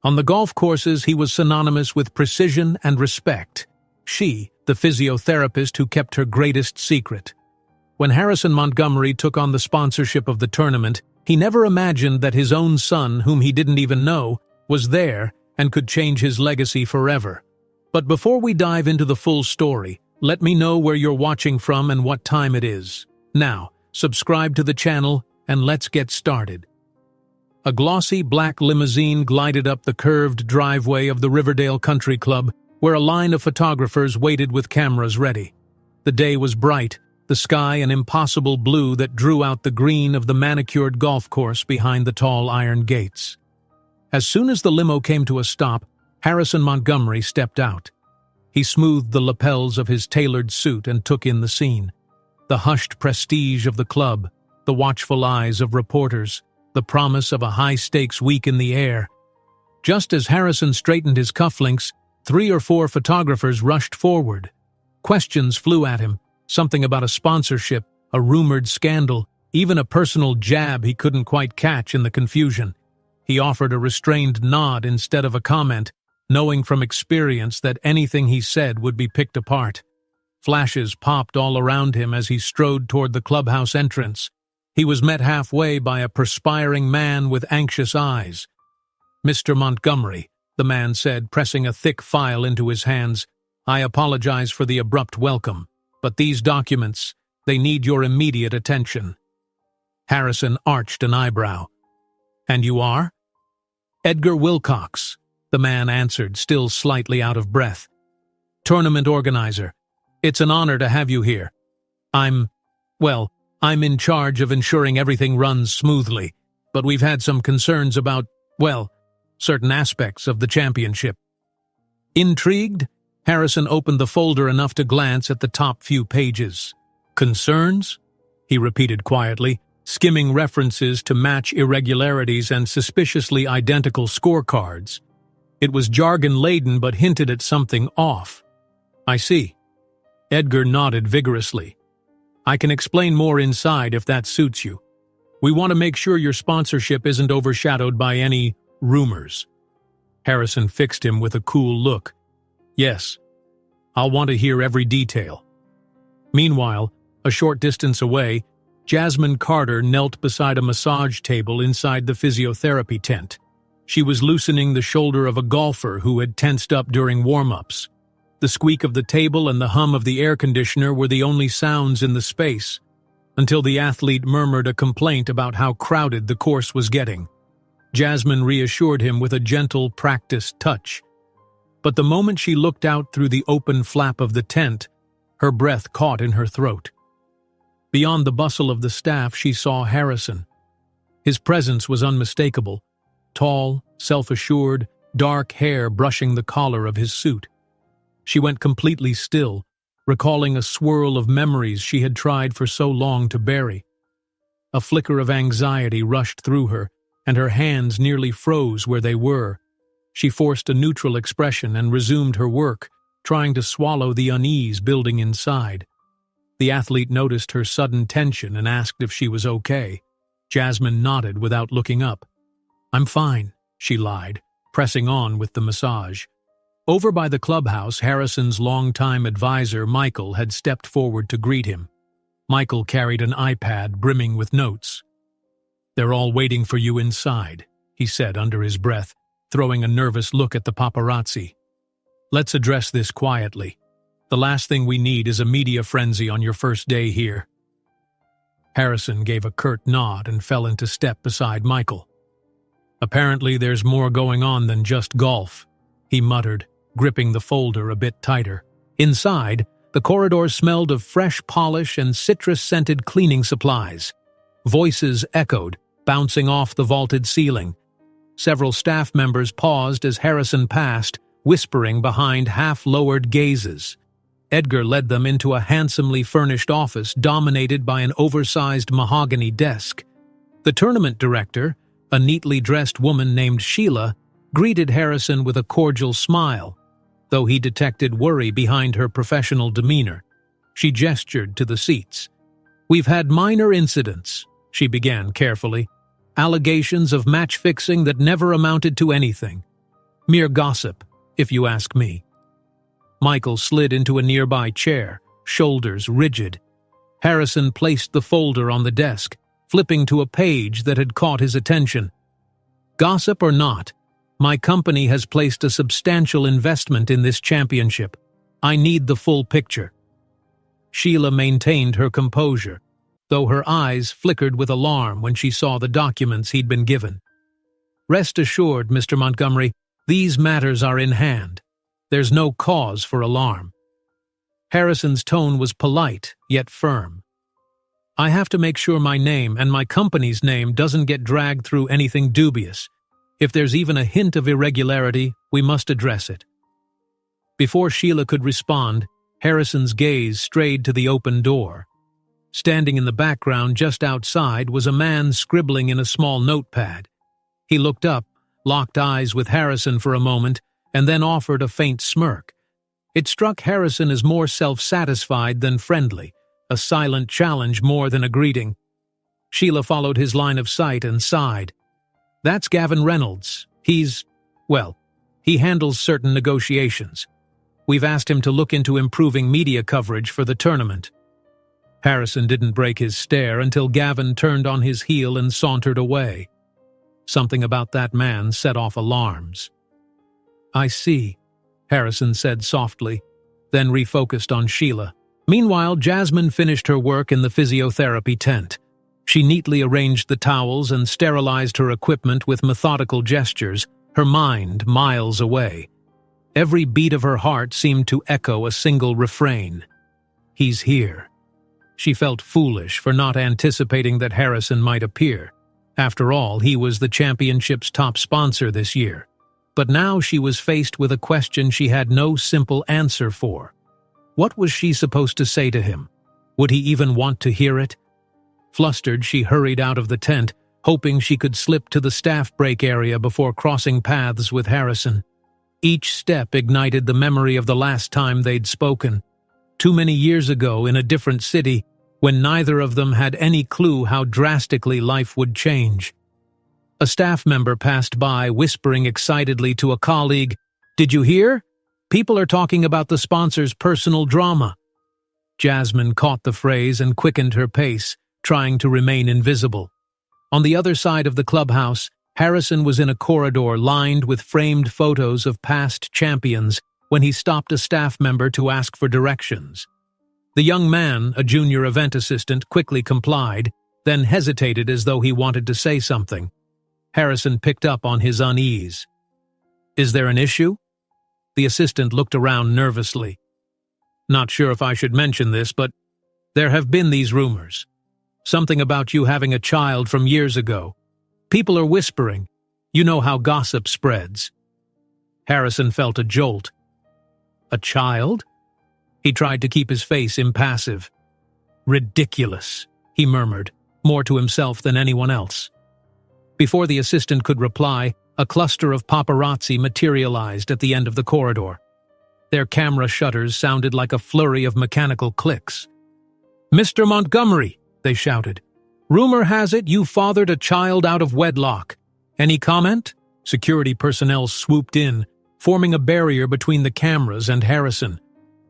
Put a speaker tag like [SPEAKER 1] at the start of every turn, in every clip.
[SPEAKER 1] On the golf courses, he was synonymous with precision and respect. She, the physiotherapist who kept her greatest secret. When Harrison Montgomery took on the sponsorship of the tournament, he never imagined that his own son, whom he didn't even know, was there and could change his legacy forever. But before we dive into the full story, let me know where you're watching from and what time it is. Now, subscribe to the channel and let's get started. A glossy black limousine glided up the curved driveway of the Riverdale Country Club, where a line of photographers waited with cameras ready. The day was bright, the sky an impossible blue that drew out the green of the manicured golf course behind the tall iron gates. As soon as the limo came to a stop, Harrison Montgomery stepped out. He smoothed the lapels of his tailored suit and took in the scene. The hushed prestige of the club, the watchful eyes of reporters, the promise of a high-stakes week in the air. Just as Harrison straightened his cufflinks, 3 or 4 photographers rushed forward. Questions flew at him, something about a sponsorship, a rumored scandal, even a personal jab he couldn't quite catch in the confusion. He offered a restrained nod instead of a comment, knowing from experience that anything he said would be picked apart. Flashes popped all around him as he strode toward the clubhouse entrance. He was met halfway by a perspiring man with anxious eyes. "Mr. Montgomery," the man said, pressing a thick file into his hands, "I apologize for the abrupt welcome, but these documents, they need your immediate attention." Harrison arched an eyebrow. "And you are?" "Edgar Wilcox," the man answered, still slightly out of breath. "Tournament organizer. It's an honor to have you here. I'm in charge of ensuring everything runs smoothly, but we've had some concerns about, certain aspects of the championship." Intrigued, Harrison opened the folder enough to glance at the top few pages. "Concerns?" he repeated quietly, skimming references to match irregularities and suspiciously identical scorecards. It was jargon-laden but hinted at something off. "I see." Edgar nodded vigorously. "I can explain more inside if that suits you. We want to make sure your sponsorship isn't overshadowed by any rumors." Harrison fixed him with a cool look. "Yes, I'll want to hear every detail." Meanwhile, a short distance away, Jasmine Carter knelt beside a massage table inside the physiotherapy tent. She was loosening the shoulder of a golfer who had tensed up during warm-ups. The squeak of the table and the hum of the air conditioner were the only sounds in the space, until the athlete murmured a complaint about how crowded the course was getting. Jasmine reassured him with a gentle, practiced touch. But the moment she looked out through the open flap of the tent, her breath caught in her throat. Beyond the bustle of the staff, she saw Harrison. His presence was unmistakable. Tall, self-assured, dark hair brushing the collar of his suit. She went completely still, recalling a swirl of memories she had tried for so long to bury. A flicker of anxiety rushed through her, and her hands nearly froze where they were. She forced a neutral expression and resumed her work, trying to swallow the unease building inside. The athlete noticed her sudden tension and asked if she was okay. Jasmine nodded without looking up. "I'm fine," she lied, pressing on with the massage. Over by the clubhouse, Harrison's longtime advisor, Michael, had stepped forward to greet him. Michael carried an iPad brimming with notes. "They're all waiting for you inside," he said under his breath, throwing a nervous look at the paparazzi. "Let's address this quietly. The last thing we need is a media frenzy on your first day here." Harrison gave a curt nod and fell into step beside Michael. "Apparently there's more going on than just golf," he muttered, gripping the folder a bit tighter. Inside, the corridor smelled of fresh polish and citrus-scented cleaning supplies. Voices echoed, bouncing off the vaulted ceiling. Several staff members paused as Harrison passed, whispering behind half-lowered gazes. Edgar led them into a handsomely furnished office dominated by an oversized mahogany desk. The tournament director, a neatly dressed woman named Sheila, greeted Harrison with a cordial smile, though he detected worry behind her professional demeanor. She gestured to the seats. "We've had minor incidents," she began carefully. "Allegations of match-fixing that never amounted to anything. Mere gossip, if you ask me. Michael slid into a nearby chair, shoulders rigid. Harrison placed the folder on the desk, flipping to a page that had caught his attention. Gossip or not, my company has placed a substantial investment in this championship. I need the full picture. Sheila maintained her composure, though her eyes flickered with alarm when she saw the documents he'd been given. Rest assured, Mr. Montgomery, these matters are in hand. There's no cause for alarm. Harrison's tone was polite, yet firm. I have to make sure my name and my company's name doesn't get dragged through anything dubious. If there's even a hint of irregularity, we must address it. Before Sheila could respond, Harrison's gaze strayed to the open door. Standing in the background just outside was a man scribbling in a small notepad. He looked up, locked eyes with Harrison for a moment, and then offered a faint smirk. It struck Harrison as more self-satisfied than friendly, a silent challenge more than a greeting. Sheila followed his line of sight and sighed. That's Gavin Reynolds. He handles certain negotiations. We've asked him to look into improving media coverage for the tournament. Harrison didn't break his stare until Gavin turned on his heel and sauntered away. Something about that man set off alarms. I see, Harrison said softly, then refocused on Sheila. Meanwhile, Jasmine finished her work in the physiotherapy tent. She neatly arranged the towels and sterilized her equipment with methodical gestures, her mind miles away. Every beat of her heart seemed to echo a single refrain. He's here. She felt foolish for not anticipating that Harrison might appear. After all, he was the championship's top sponsor this year. But now she was faced with a question she had no simple answer for. What was she supposed to say to him? Would he even want to hear it? Flustered, she hurried out of the tent, hoping she could slip to the staff break area before crossing paths with Harrison. Each step ignited the memory of the last time they'd spoken. Too many years ago in a different city, when neither of them had any clue how drastically life would change. A staff member passed by, whispering excitedly to a colleague, "Did you hear? People are talking about the sponsor's personal drama." Jasmine caught the phrase and quickened her pace, trying to remain invisible. On the other side of the clubhouse, Harrison was in a corridor lined with framed photos of past champions when he stopped a staff member to ask for directions. The young man, a junior event assistant, quickly complied, then hesitated as though he wanted to say something. Harrison picked up on his unease. "Is there an issue?" The assistant looked around nervously. "Not sure if I should mention this, but there have been these rumors. Something about you having a child from years ago. People are whispering. You know how gossip spreads." Harrison felt a jolt. "A child?" He tried to keep his face impassive. "Ridiculous," he murmured, more to himself than anyone else. Before the assistant could reply, a cluster of paparazzi materialized at the end of the corridor. Their camera shutters sounded like a flurry of mechanical clicks. "Mr. Montgomery," they shouted. "Rumor has it you fathered a child out of wedlock. Any comment?" Security personnel swooped in, forming a barrier between the cameras and Harrison.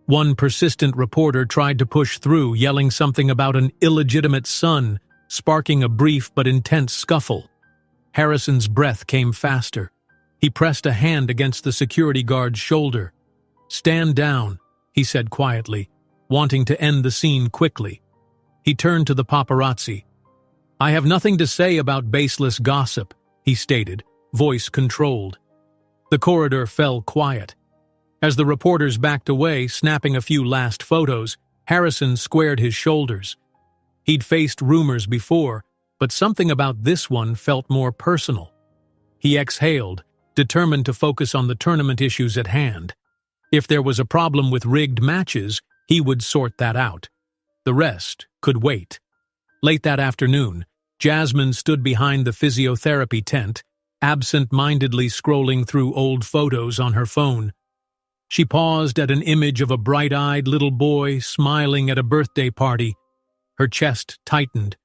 [SPEAKER 1] One persistent reporter tried to push through, yelling something about an illegitimate son, sparking a brief but intense scuffle. Harrison's breath came faster. He pressed a hand against the security guard's shoulder. "Stand down," he said quietly, wanting to end the scene quickly. He turned to the paparazzi. "I have nothing to say about baseless gossip," he stated, voice controlled. The corridor fell quiet. As the reporters backed away, snapping a few last photos, Harrison squared his shoulders. He'd faced rumors before, but something about this one felt more personal. He exhaled, determined to focus on the tournament issues at hand. If there was a problem with rigged matches, he would sort that out. The rest could wait. Late that afternoon, Jasmine stood behind the physiotherapy tent, absent-mindedly scrolling through old photos on her phone. She paused at an image of a bright-eyed little boy smiling at a birthday party. Her chest tightened.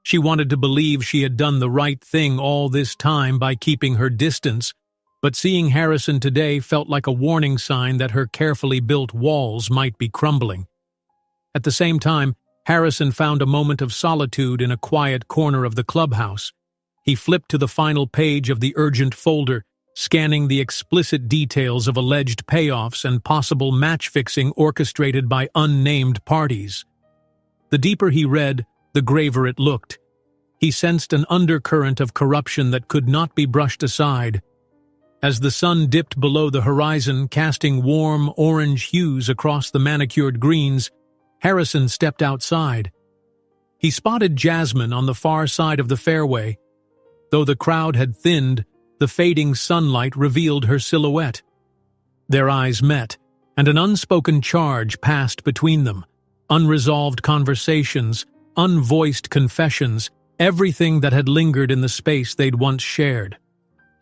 [SPEAKER 1] She wanted to believe she had done the right thing all this time by keeping her distance, But seeing Harrison today felt like a warning sign that her carefully built walls might be crumbling. At the same time, Harrison found a moment of solitude in a quiet corner of the clubhouse. He flipped to the final page of the urgent folder, scanning the explicit details of alleged payoffs and possible match-fixing orchestrated by unnamed parties. The deeper he read, the graver it looked. He sensed an undercurrent of corruption that could not be brushed aside. As the sun dipped below the horizon, casting warm orange hues across the manicured greens, Harrison stepped outside. He spotted Jasmine on the far side of the fairway. Though the crowd had thinned, the fading sunlight revealed her silhouette. Their eyes met, and an unspoken charge passed between them. Unresolved conversations, unvoiced confessions, everything that had lingered in the space they'd once shared.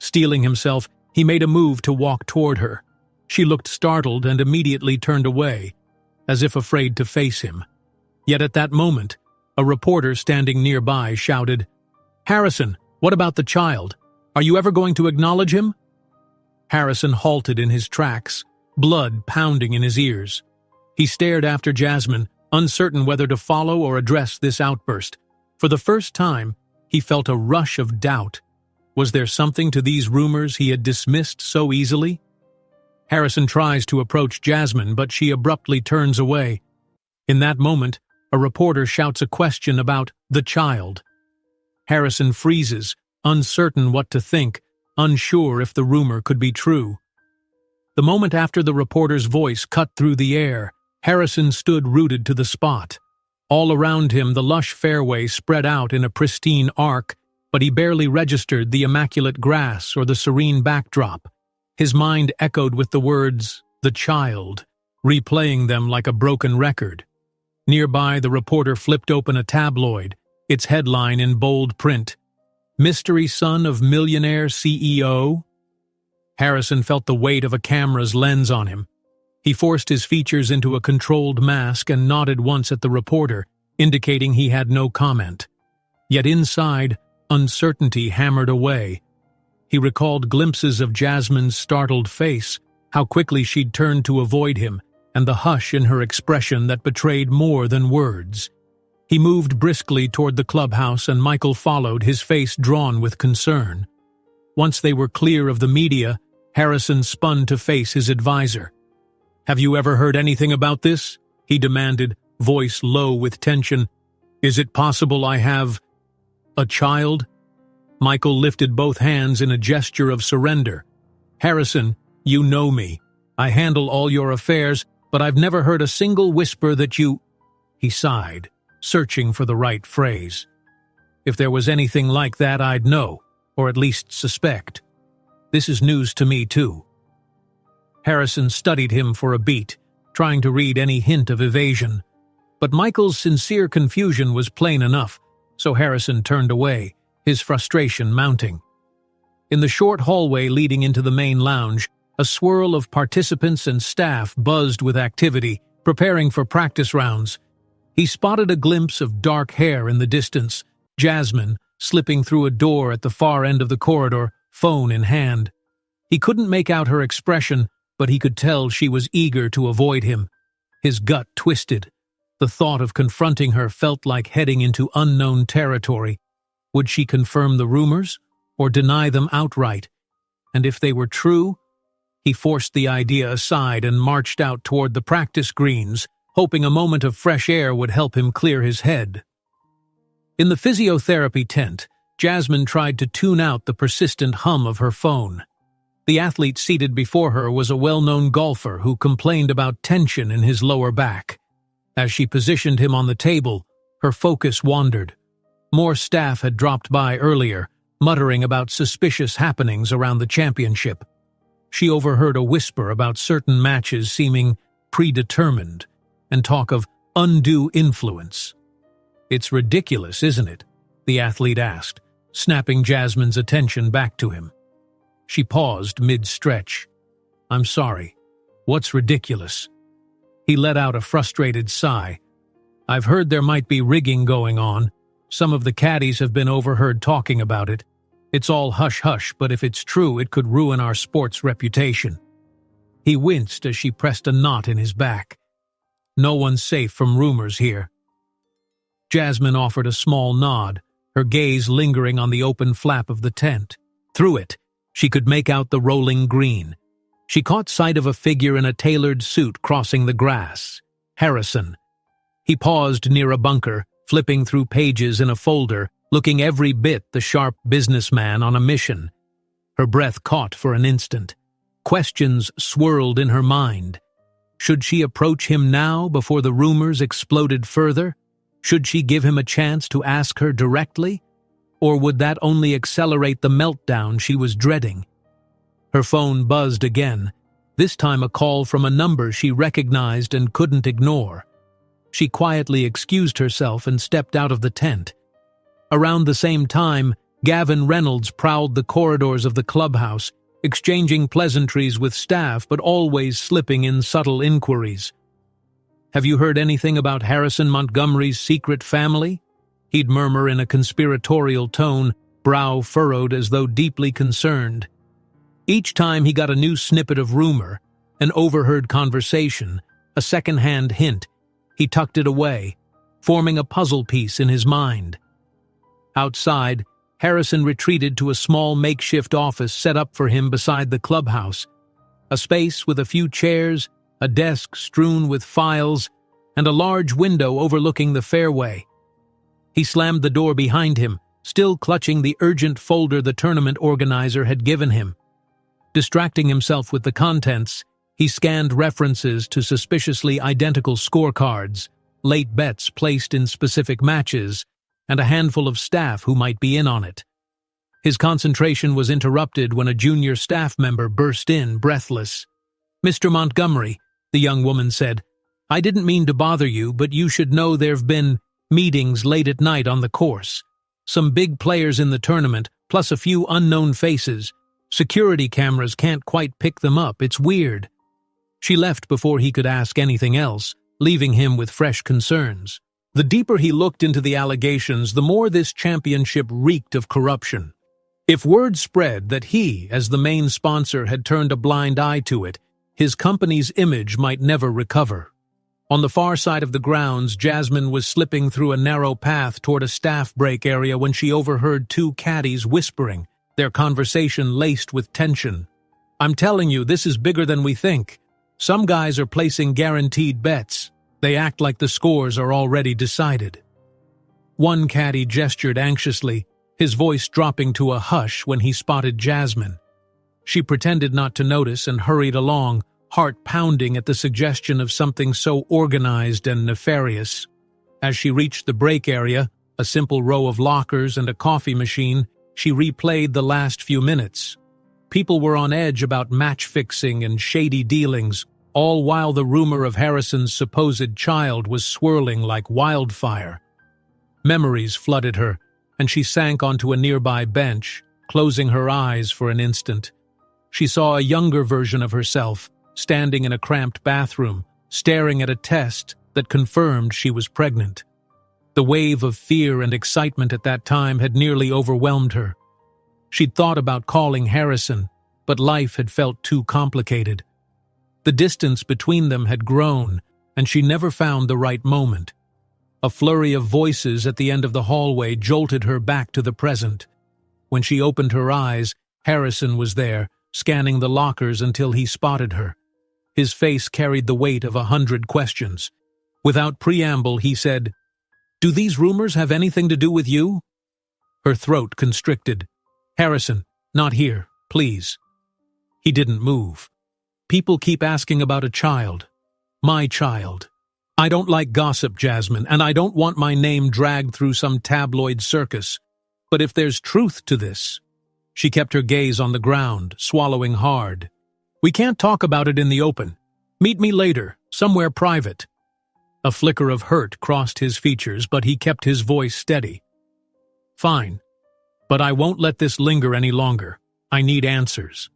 [SPEAKER 1] Steeling himself, he made a move to walk toward her. She looked startled and immediately turned away, as if afraid to face him. Yet at that moment, a reporter standing nearby shouted, "Harrison, what about the child? Are you ever going to acknowledge him?" Harrison halted in his tracks, blood pounding in his ears. He stared after Jasmine, uncertain whether to follow or address this outburst. For the first time, he felt a rush of doubt. Was there something to these rumors he had dismissed so easily? Harrison tries to approach Jasmine, but she abruptly turns away. In that moment, a reporter shouts a question about the child. Harrison freezes, uncertain what to think, unsure if the rumor could be true. The moment after the reporter's voice cut through the air, Harrison stood rooted to the spot. All around him, the lush fairway spread out in a pristine arc, but he barely registered the immaculate grass or the serene backdrop. His mind echoed with the words, "the child," replaying them like a broken record. Nearby, the reporter flipped open a tabloid, its headline in bold print, "Mystery Son of Millionaire CEO?" Harrison felt the weight of a camera's lens on him. He forced his features into a controlled mask and nodded once at the reporter, indicating he had no comment. Yet inside, uncertainty hammered away. He recalled glimpses of Jasmine's startled face, how quickly she'd turned to avoid him, and the hush in her expression that betrayed more than words. He moved briskly toward the clubhouse, and Michael followed, his face drawn with concern. Once they were clear of the media, Harrison spun to face his advisor. "Have you ever heard anything about this?" he demanded, voice low with tension. "Is it possible I have a child?" Michael lifted both hands in a gesture of surrender. "Harrison, you know me. I handle all your affairs, but I've never heard a single whisper that you—" He sighed, searching for the right phrase. "If there was anything like that, I'd know, or at least suspect. This is news to me, too." Harrison studied him for a beat, trying to read any hint of evasion. But Michael's sincere confusion was plain enough, so Harrison turned away, his frustration mounting. In the short hallway leading into the main lounge, a swirl of participants and staff buzzed with activity, preparing for practice rounds. He spotted a glimpse of dark hair in the distance, Jasmine slipping through a door at the far end of the corridor, phone in hand. He couldn't make out her expression, but he could tell she was eager to avoid him. His gut twisted. The thought of confronting her felt like heading into unknown territory. Would she confirm the rumors, or deny them outright? And if they were true? He forced the idea aside and marched out toward the practice greens, hoping a moment of fresh air would help him clear his head. In the physiotherapy tent, Jasmine tried to tune out the persistent hum of her phone. The athlete seated before her was a well-known golfer who complained about tension in his lower back. As she positioned him on the table, her focus wandered. More staff had dropped by earlier, muttering about suspicious happenings around the championship. She overheard a whisper about certain matches seeming predetermined, and talk of undue influence. "It's ridiculous, isn't it?" the athlete asked, snapping Jasmine's attention back to him. She paused mid-stretch. "I'm sorry. What's ridiculous?" He let out a frustrated sigh. "I've heard there might be rigging going on. Some of the caddies have been overheard talking about it. It's all hush-hush, but if it's true, it could ruin our sport's reputation." He winced as she pressed a knot in his back. "No one's safe from rumors here." Jasmine offered a small nod, her gaze lingering on the open flap of the tent. Through it, she could make out the rolling green. She caught sight of a figure in a tailored suit crossing the grass. Harrison. He paused near a bunker, flipping through pages in a folder, looking every bit the sharp businessman on a mission. Her breath caught for an instant. Questions swirled in her mind. Should she approach him now before the rumors exploded further? Should she give him a chance to ask her directly? Or would that only accelerate the meltdown she was dreading? Her phone buzzed again, this time a call from a number she recognized and couldn't ignore. She quietly excused herself and stepped out of the tent. Around the same time, Gavin Reynolds prowled the corridors of the clubhouse, exchanging pleasantries with staff but always slipping in subtle inquiries. "Have you heard anything about Harrison Montgomery's secret family?" He'd murmur in a conspiratorial tone, brow furrowed as though deeply concerned. Each time he got a new snippet of rumor, an overheard conversation, a second-hand hint, he tucked it away, forming a puzzle piece in his mind. Outside, Harrison retreated to a small makeshift office set up for him beside the clubhouse, a space with a few chairs, a desk strewn with files, and a large window overlooking the fairway. He slammed the door behind him, still clutching the urgent folder the tournament organizer had given him. Distracting himself with the contents, he scanned references to suspiciously identical scorecards, late bets placed in specific matches, and a handful of staff who might be in on it. His concentration was interrupted when a junior staff member burst in, breathless. "Mr. Montgomery," the young woman said, "I didn't mean to bother you, but you should know there've been meetings late at night on the course. Some big players in the tournament, plus a few unknown faces. Security cameras can't quite pick them up. It's weird." She left before he could ask anything else, leaving him with fresh concerns. The deeper he looked into the allegations, the more this championship reeked of corruption. If word spread that he, as the main sponsor, had turned a blind eye to it, his company's image might never recover. On the far side of the grounds, Jasmine was slipping through a narrow path toward a staff break area when she overheard two caddies whispering, their conversation laced with tension. "I'm telling you, this is bigger than we think. Some guys are placing guaranteed bets. They act like the scores are already decided." One caddy gestured anxiously, his voice dropping to a hush when he spotted Jasmine. She pretended not to notice and hurried along, heart pounding at the suggestion of something so organized and nefarious. As she reached the break area, a simple row of lockers and a coffee machine, she replayed the last few minutes. People were on edge about match-fixing and shady dealings, all while the rumor of Harrison's supposed child was swirling like wildfire. Memories flooded her, and she sank onto a nearby bench, closing her eyes for an instant. She saw a younger version of herself, standing in a cramped bathroom, staring at a test that confirmed she was pregnant. The wave of fear and excitement at that time had nearly overwhelmed her. She'd thought about calling Harrison, but life had felt too complicated. The distance between them had grown, and she never found the right moment. A flurry of voices at the end of the hallway jolted her back to the present. When she opened her eyes, Harrison was there, scanning the lockers until he spotted her. His face carried the weight of 100 questions. Without preamble, he said, "Do these rumors have anything to do with you?" Her throat constricted. "Harrison, not here, please." He didn't move. "People keep asking about a child. My child. I don't like gossip, Jasmine, and I don't want my name dragged through some tabloid circus. But if there's truth to this..." She kept her gaze on the ground, swallowing hard. "We can't talk about it in the open. Meet me later, somewhere private." A flicker of hurt crossed his features, but he kept his voice steady. "Fine, but I won't let this linger any longer. I need answers."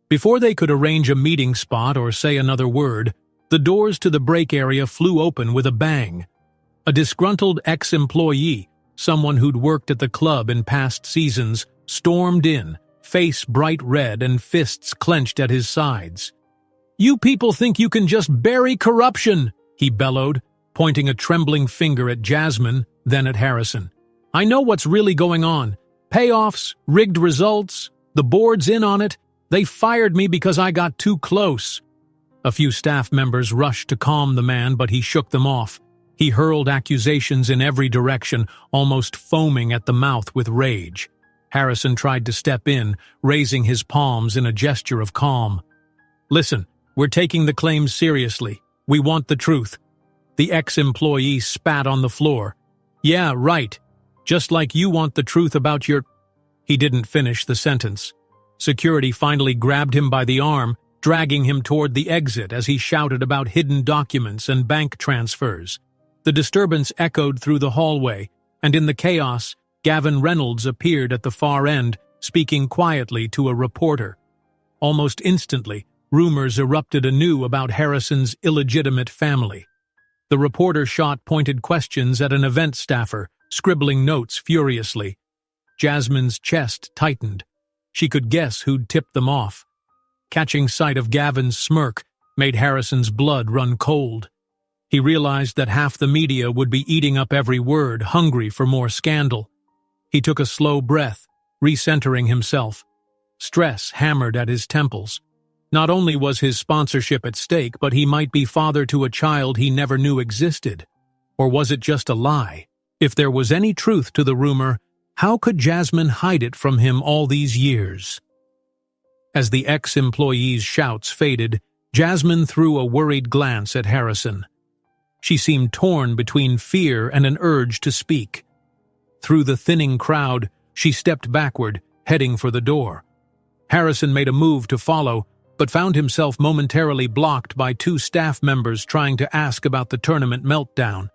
[SPEAKER 1] Before they could arrange a meeting spot or say another word, the doors to the break area flew open with a bang. A disgruntled ex-employee, someone who'd worked at the club in past seasons, stormed in, face bright red and fists clenched at his sides. "You people think you can just bury corruption," he bellowed, pointing a trembling finger at Jasmine, then at Harrison. "I know what's really going on. Payoffs, rigged results, the board's in on it. They fired me because I got too close." A few staff members rushed to calm the man, but he shook them off. He hurled accusations in every direction, almost foaming at the mouth with rage. Harrison tried to step in, raising his palms in a gesture of calm. "Listen, we're taking the claims seriously. We want the truth." The ex-employee spat on the floor. "Yeah, right. Just like you want the truth about your—" He didn't finish the sentence. Security finally grabbed him by the arm, dragging him toward the exit as he shouted about hidden documents and bank transfers. The disturbance echoed through the hallway, and in the chaos, Gavin Reynolds appeared at the far end, speaking quietly to a reporter. Almost instantly, rumors erupted anew about Harrison's illegitimate family. The reporter shot pointed questions at an event staffer, scribbling notes furiously. Jasmine's chest tightened. She could guess who'd tipped them off. Catching sight of Gavin's smirk made Harrison's blood run cold. He realized that half the media would be eating up every word, hungry for more scandal. He took a slow breath, recentering himself. Stress hammered at his temples. Not only was his sponsorship at stake, but he might be father to a child he never knew existed. Or was it just a lie? If there was any truth to the rumor, how could Jasmine hide it from him all these years? As the ex-employee's shouts faded, Jasmine threw a worried glance at Harrison. She seemed torn between fear and an urge to speak. Through the thinning crowd, she stepped backward, heading for the door. Harrison made a move to follow, but found himself momentarily blocked by two staff members trying to ask about the tournament meltdown.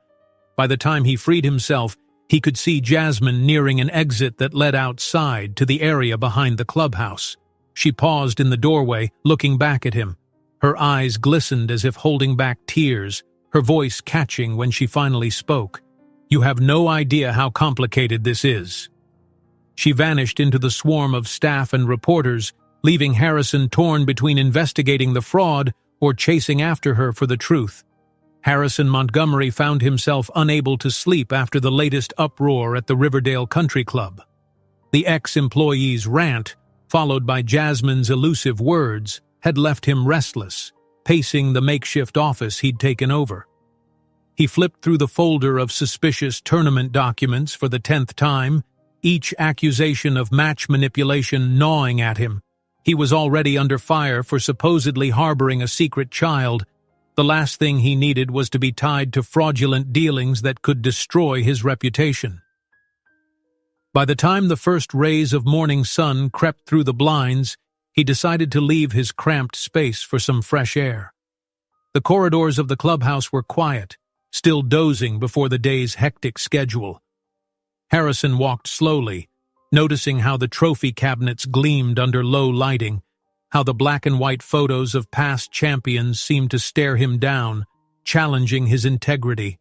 [SPEAKER 1] By the time he freed himself, he could see Jasmine nearing an exit that led outside to the area behind the clubhouse. She paused in the doorway, looking back at him. Her eyes glistened as if holding back tears, her voice catching when she finally spoke. "You have no idea how complicated this is." She vanished into the swarm of staff and reporters, leaving Harrison torn between investigating the fraud or chasing after her for the truth. Harrison Montgomery found himself unable to sleep after the latest uproar at the Riverdale Country Club. The ex-employee's rant, followed by Jasmine's elusive words, had left him restless, pacing the makeshift office he'd taken over. He flipped through the folder of suspicious tournament documents for the 10th time, each accusation of match manipulation gnawing at him. He was already under fire for supposedly harboring a secret child. The last thing he needed was to be tied to fraudulent dealings that could destroy his reputation. By the time the first rays of morning sun crept through the blinds, he decided to leave his cramped space for some fresh air. The corridors of the clubhouse were quiet, still dozing before the day's hectic schedule. Harrison walked slowly, noticing how the trophy cabinets gleamed under low lighting, how the black and white photos of past champions seemed to stare him down, challenging his integrity.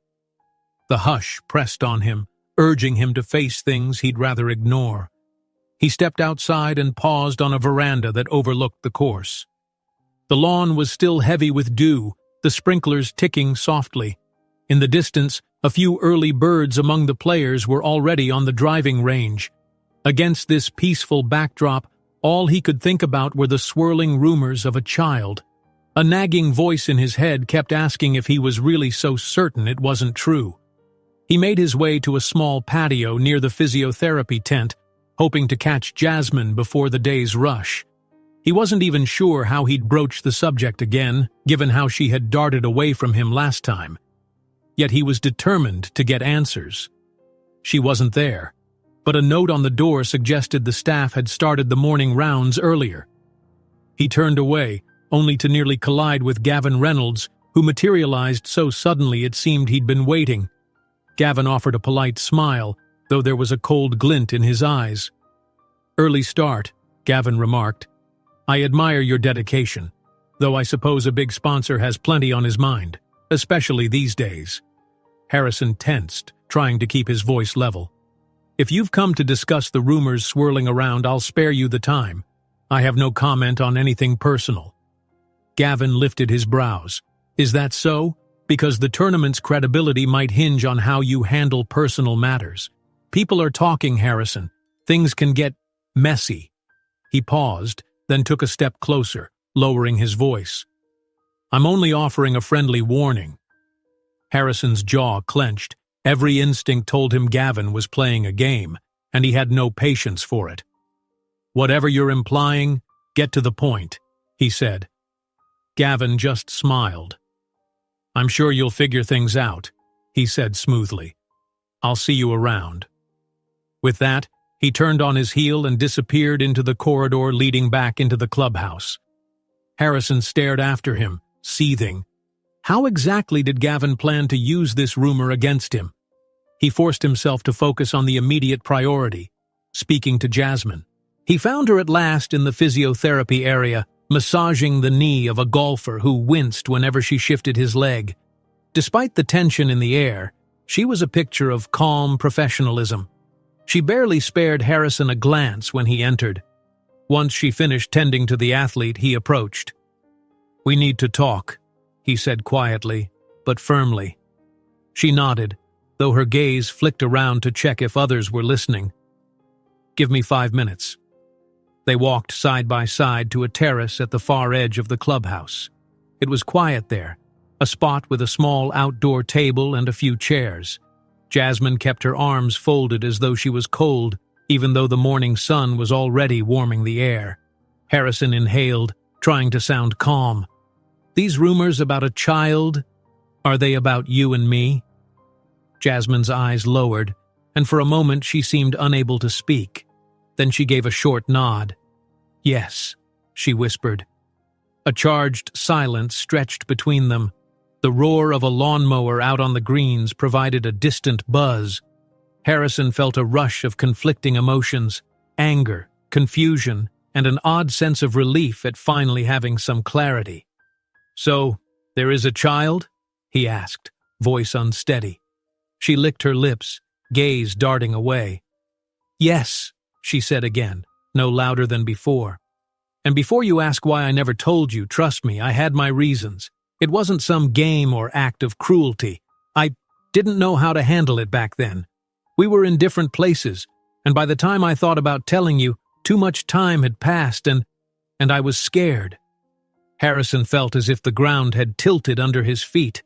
[SPEAKER 1] The hush pressed on him, urging him to face things he'd rather ignore. He stepped outside and paused on a veranda that overlooked the course. The lawn was still heavy with dew, the sprinklers ticking softly. In the distance, a few early birds among the players were already on the driving range. Against this peaceful backdrop, all he could think about were the swirling rumors of a child. A nagging voice in his head kept asking if he was really so certain it wasn't true. He made his way to a small patio near the physiotherapy tent, hoping to catch Jasmine before the day's rush. He wasn't even sure how he'd broach the subject again, given how she had darted away from him last time. Yet he was determined to get answers. She wasn't there, but a note on the door suggested the staff had started the morning rounds earlier. He turned away, only to nearly collide with Gavin Reynolds, who materialized so suddenly it seemed he'd been waiting. Gavin offered a polite smile, though there was a cold glint in his eyes. "Early start," Gavin remarked. "I admire your dedication, though I suppose a big sponsor has plenty on his mind, especially these days." Harrison tensed, trying to keep his voice level. If you've come to discuss the rumors swirling around, I'll spare you the time. I have no comment on anything personal. Gavin lifted his brows. Is that so? Because the tournament's credibility might hinge on how you handle personal matters. People are talking, Harrison. Things can get messy. He paused, then took a step closer, lowering his voice. I'm only offering a friendly warning. Harrison's jaw clenched. Every instinct told him Gavin was playing a game, and he had no patience for it. Whatever you're implying, get to the point, he said. Gavin just smiled. I'm sure you'll figure things out, he said smoothly. I'll see you around. With that, he turned on his heel and disappeared into the corridor leading back into the clubhouse. Harrison stared after him, seething. How exactly did Gavin plan to use this rumor against him? He forced himself to focus on the immediate priority, speaking to Jasmine. He found her at last in the physiotherapy area, massaging the knee of a golfer who winced whenever she shifted his leg. Despite the tension in the air, she was a picture of calm professionalism. She barely spared Harrison a glance when he entered. Once she finished tending to the athlete, he approached. We need to talk, he said quietly, but firmly. She nodded, though her gaze flicked around to check if others were listening. Give me 5 minutes. They walked side by side to a terrace at the far edge of the clubhouse. It was quiet there, a spot with a small outdoor table and a few chairs. Jasmine kept her arms folded as though she was cold, even though the morning sun was already warming the air. Harrison inhaled, trying to sound calm. These rumors about a child, are they about you and me? Jasmine's eyes lowered, and for a moment she seemed unable to speak. Then she gave a short nod. Yes, she whispered. A charged silence stretched between them. The roar of a lawnmower out on the greens provided a distant buzz. Harrison felt a rush of conflicting emotions, anger, confusion, and an odd sense of relief at finally having some clarity. So, there is a child? He asked, voice unsteady. She licked her lips, gaze darting away. Yes, she said again, no louder than before. And before you ask why I never told you, trust me, I had my reasons. It wasn't some game or act of cruelty. I didn't know how to handle it back then. We were in different places, and by the time I thought about telling you, too much time had passed and I was scared. Harrison felt as if the ground had tilted under his feet.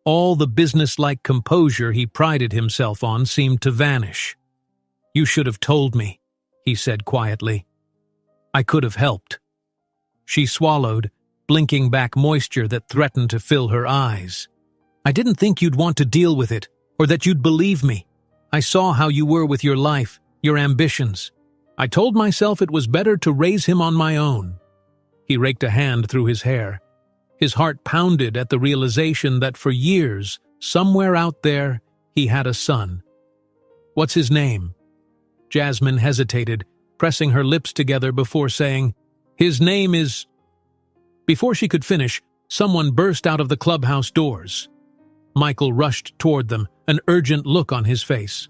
[SPEAKER 1] All the businesslike composure he prided himself on seemed to vanish. You should have told me, he said quietly. I could have helped. She swallowed, blinking back moisture that threatened to fill her eyes. I didn't think you'd want to deal with it, or that you'd believe me. I saw how you were with your life, your ambitions. I told myself it was better to raise him on my own. He raked a hand through his hair. His heart pounded at the realization that for years, somewhere out there, he had a son. What's his name? Jasmine hesitated, pressing her lips together before saying, His name is... Before she could finish, someone burst out of the clubhouse doors. Michael rushed toward them, an urgent look on his face.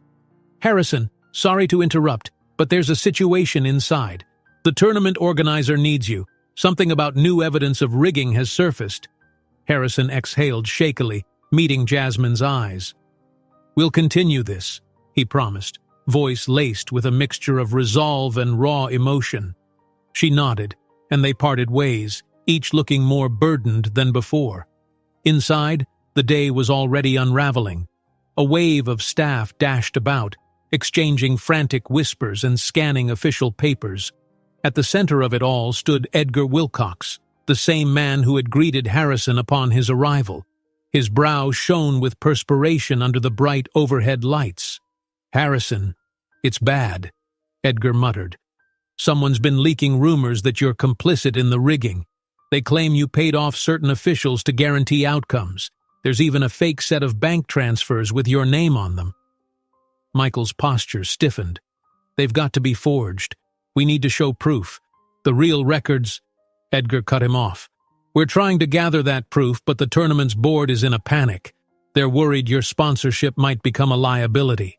[SPEAKER 1] Harrison, sorry to interrupt, but there's a situation inside. The tournament organizer needs you. Something about new evidence of rigging has surfaced. Harrison exhaled shakily, meeting Jasmine's eyes. We'll continue this, he promised, voice laced with a mixture of resolve and raw emotion. She nodded, and they parted ways, each looking more burdened than before. Inside, the day was already unraveling. A wave of staff dashed about, exchanging frantic whispers and scanning official papers. At the center of it all stood Edgar Wilcox, the same man who had greeted Harrison upon his arrival. His brow shone with perspiration under the bright overhead lights. Harrison, it's bad, Edgar muttered. Someone's been leaking rumors that you're complicit in the rigging. They claim you paid off certain officials to guarantee outcomes. There's even a fake set of bank transfers with your name on them. Michael's posture stiffened. They've got to be forged. We need to show proof. The real records... Edgar cut him off. We're trying to gather that proof, but the tournament's board is in a panic. They're worried your sponsorship might become a liability.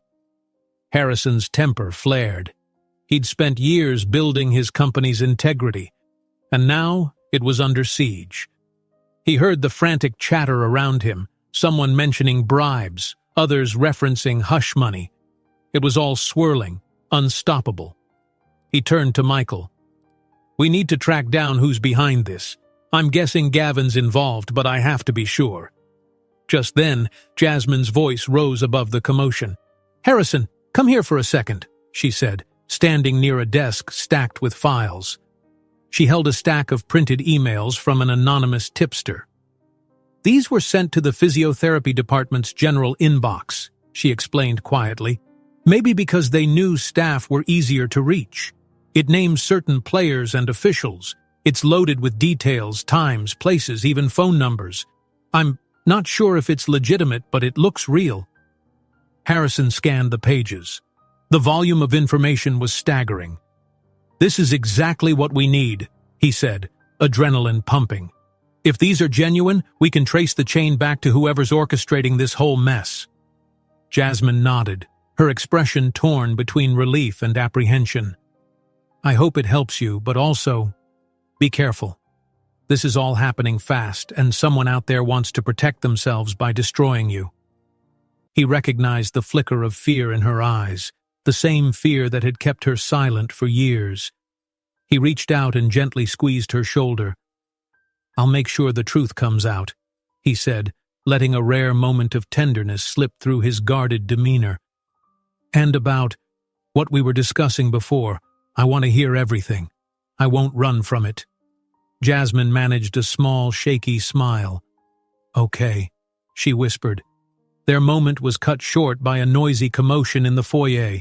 [SPEAKER 1] Harrison's temper flared. He'd spent years building his company's integrity, and now it was under siege. He heard the frantic chatter around him, someone mentioning bribes, others referencing hush money. It was all swirling, unstoppable. He turned to Michael. "We need to track down who's behind this. I'm guessing Gavin's involved, but I have to be sure." Just then, Jasmine's voice rose above the commotion. "Harrison, come here for a second," she said, standing near a desk stacked with files. She held a stack of printed emails from an anonymous tipster. "These were sent to the physiotherapy department's general inbox," she explained quietly. "Maybe because they knew staff were easier to reach. It names certain players and officials. It's loaded with details, times, places, even phone numbers. I'm not sure if it's legitimate, but it looks real." Harrison scanned the pages. The volume of information was staggering. "This is exactly what we need," he said, adrenaline pumping. "If these are genuine, we can trace the chain back to whoever's orchestrating this whole mess." Jasmine nodded, her expression torn between relief and apprehension. "I hope it helps you, but also, be careful. This is all happening fast, and someone out there wants to protect themselves by destroying you." He recognized the flicker of fear in her eyes, the same fear that had kept her silent for years. He reached out and gently squeezed her shoulder. "I'll make sure the truth comes out," he said, letting a rare moment of tenderness slip through his guarded demeanor. "And about what we were discussing before, I want to hear everything. I won't run from it." Jasmine managed a small, shaky smile. "Okay," she whispered. Their moment was cut short by a noisy commotion in the foyer.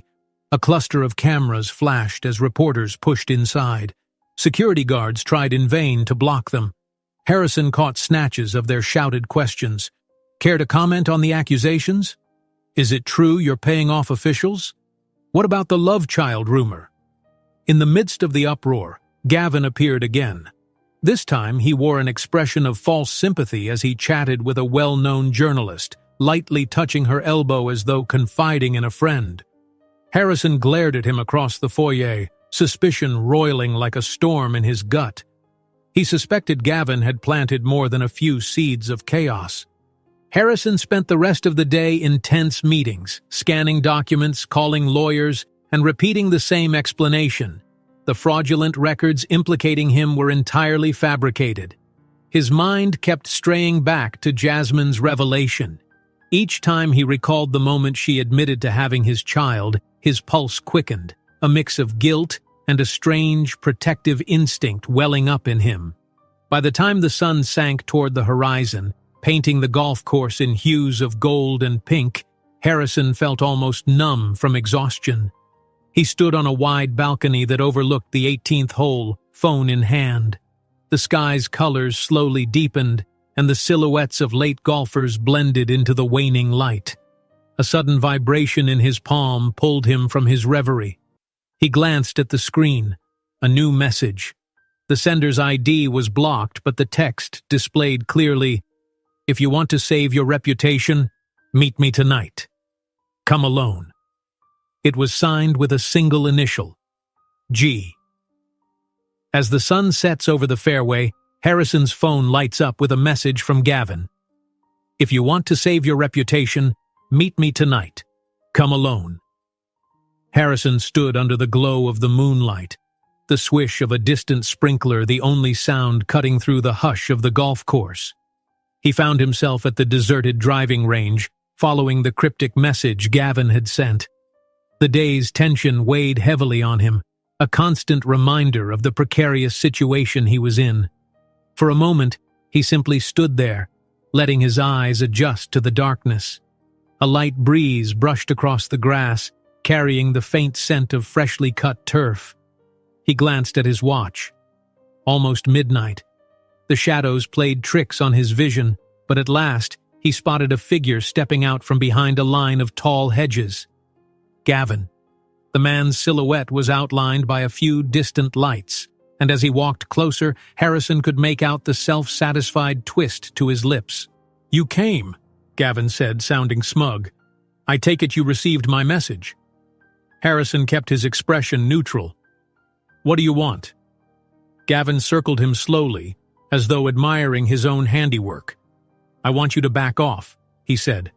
[SPEAKER 1] A cluster of cameras flashed as reporters pushed inside. Security guards tried in vain to block them. Harrison caught snatches of their shouted questions. "Care to comment on the accusations? Is it true you're paying off officials? What about the love child rumor?" In the midst of the uproar, Gavin appeared again. This time he wore an expression of false sympathy as he chatted with a well-known journalist, lightly touching her elbow as though confiding in a friend. Harrison glared at him across the foyer, suspicion roiling like a storm in his gut. He suspected Gavin had planted more than a few seeds of chaos. Harrison spent the rest of the day in tense meetings, scanning documents, calling lawyers, and repeating the same explanation. The fraudulent records implicating him were entirely fabricated. His mind kept straying back to Jasmine's revelation. Each time he recalled the moment she admitted to having his child, his pulse quickened, a mix of guilt and a strange, protective instinct welling up in him. By the time the sun sank toward the horizon, painting the golf course in hues of gold and pink, Harrison felt almost numb from exhaustion. He stood on a wide balcony that overlooked the 18th hole, phone in hand. The sky's colors slowly deepened, and the silhouettes of late golfers blended into the waning light. A sudden vibration in his palm pulled him from his reverie. He glanced at the screen. A new message. The sender's ID was blocked, but the text displayed clearly, "If you want to save your reputation, meet me tonight. Come alone." It was signed with a single initial, G. As the sun sets over the fairway, Harrison's phone lights up with a message from Gavin. "If you want to save your reputation, meet me tonight. Come alone." Harrison stood under the glow of the moonlight, the swish of a distant sprinkler the only sound cutting through the hush of the golf course. He found himself at the deserted driving range, following the cryptic message Gavin had sent. The day's tension weighed heavily on him, a constant reminder of the precarious situation he was in. For a moment, he simply stood there, letting his eyes adjust to the darkness. A light breeze brushed across the grass, carrying the faint scent of freshly cut turf. He glanced at his watch. Almost midnight. The shadows played tricks on his vision, but at last he spotted a figure stepping out from behind a line of tall hedges. Gavin. The man's silhouette was outlined by a few distant lights, and as he walked closer, Harrison could make out the self-satisfied twist to his lips. "You came," Gavin said, sounding smug. "I take it you received my message." Harrison kept his expression neutral. "What do you want?" Gavin circled him slowly, as though admiring his own handiwork. "I want you to back off," he said.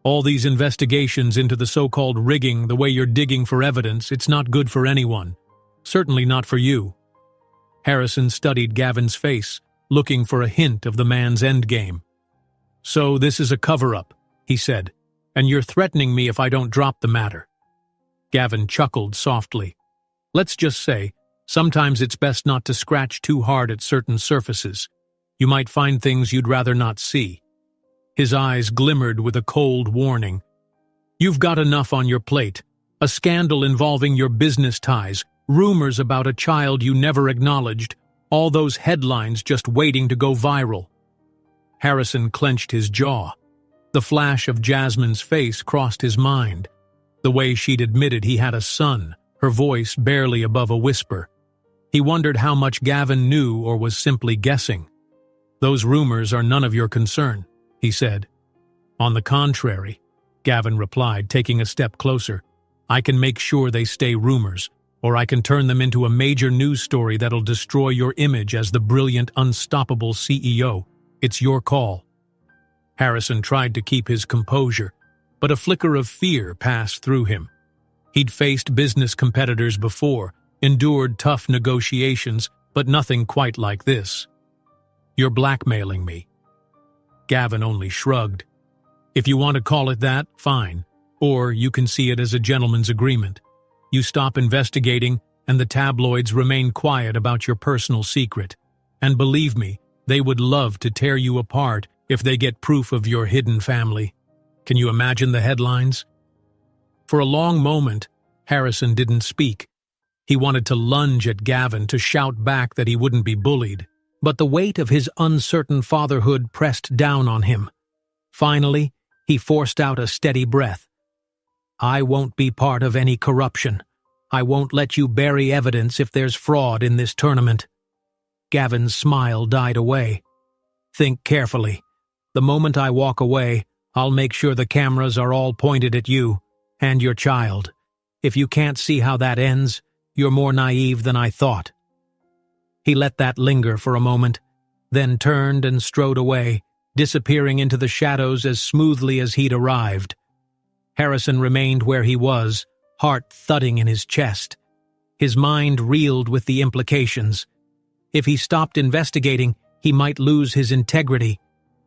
[SPEAKER 1] "All these investigations into the so-called rigging, the way you're digging for evidence, it's not good for anyone. Certainly not for you." Harrison studied Gavin's face, looking for a hint of the man's endgame. "So this is a cover-up," he said, "and you're threatening me if I don't drop the matter." Gavin chuckled softly. "Let's just say, sometimes it's best not to scratch too hard at certain surfaces. You might find things you'd rather not see." His eyes glimmered with a cold warning. "You've got enough on your plate. A scandal involving your business ties, rumors about a child you never acknowledged, all those headlines just waiting to go viral." Harrison clenched his jaw. The flash of Jasmine's face crossed his mind. The way she'd admitted he had a son, her voice barely above a whisper. He wondered how much Gavin knew or was simply guessing. "Those rumors are none of your concern," he said. "On the contrary," Gavin replied, taking a step closer. "I can make sure they stay rumors, or I can turn them into a major news story that'll destroy your image as the brilliant, unstoppable CEO. It's your call." Harrison tried to keep his composure, but a flicker of fear passed through him. He'd faced business competitors before, endured tough negotiations, but nothing quite like this. "You're blackmailing me." Gavin only shrugged. "If you want to call it that, fine. Or you can see it as a gentleman's agreement. You stop investigating, and the tabloids remain quiet about your personal secret. And believe me, they would love to tear you apart if they get proof of your hidden family. Can you imagine the headlines?" For a long moment, Harrison didn't speak. He wanted to lunge at Gavin to shout back that he wouldn't be bullied, but the weight of his uncertain fatherhood pressed down on him. Finally, he forced out a steady breath. "I won't be part of any corruption. I won't let you bury evidence if there's fraud in this tournament." Gavin's smile died away. "Think carefully. The moment I walk away, I'll make sure the cameras are all pointed at you and your child. If you can't see how that ends, you're more naive than I thought." He let that linger for a moment, then turned and strode away, disappearing into the shadows as smoothly as he'd arrived. Harrison remained where he was, heart thudding in his chest. His mind reeled with the implications. If he stopped investigating, he might lose his integrity.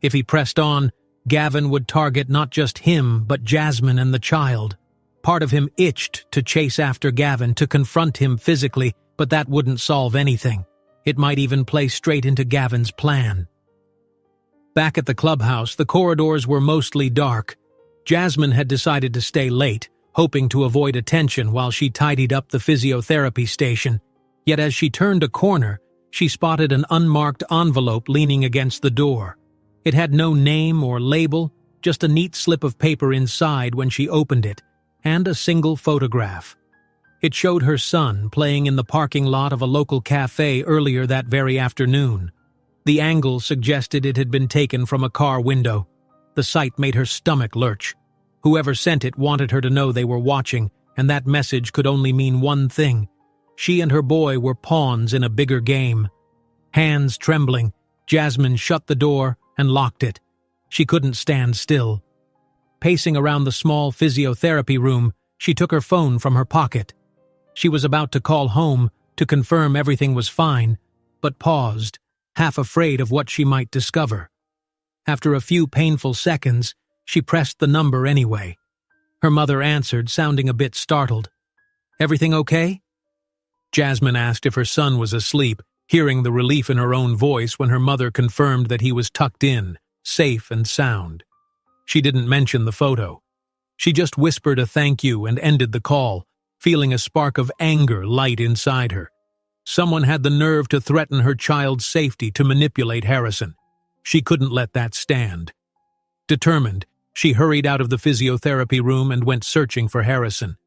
[SPEAKER 1] If he pressed on, Gavin would target not just him, but Jasmine and the child. Part of him itched to chase after Gavin, to confront him physically, but that wouldn't solve anything. It might even play straight into Gavin's plan. Back at the clubhouse, the corridors were mostly dark. Jasmine had decided to stay late, hoping to avoid attention while she tidied up the physiotherapy station. Yet as she turned a corner, she spotted an unmarked envelope leaning against the door. It had no name or label, just a neat slip of paper inside when she opened it, and a single photograph. It showed her son playing in the parking lot of a local cafe earlier that very afternoon. The angle suggested it had been taken from a car window. The sight made her stomach lurch. Whoever sent it wanted her to know they were watching, and that message could only mean one thing. She and her boy were pawns in a bigger game. Hands trembling, Jasmine shut the door and locked it. She couldn't stand still. Pacing around the small physiotherapy room, she took her phone from her pocket. She was about to call home to confirm everything was fine, but paused, half afraid of what she might discover. After a few painful seconds, she pressed the number anyway. Her mother answered, sounding a bit startled. "Everything okay?" Jasmine asked if her son was asleep, hearing the relief in her own voice when her mother confirmed that he was tucked in, safe and sound. She didn't mention the photo. She just whispered a thank you and ended the call, feeling a spark of anger light inside her. Someone had the nerve to threaten her child's safety, to manipulate Harrison. She couldn't let that stand. Determined, she hurried out of the physiotherapy room and went searching for Harrison.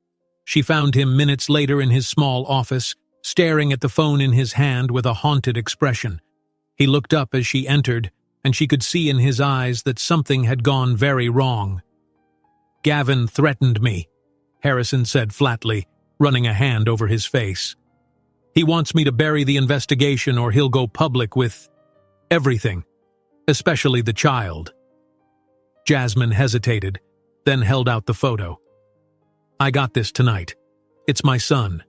[SPEAKER 1] She found him minutes later in his small office, staring at the phone in his hand with a haunted expression. He looked up as she entered, and she could see in his eyes that something had gone very wrong. "Gavin threatened me," Harrison said flatly, running a hand over his face. He wants me to bury the investigation or he'll go public with everything, especially the child. Jasmine hesitated, then held out the photo. I got this tonight. It's my son.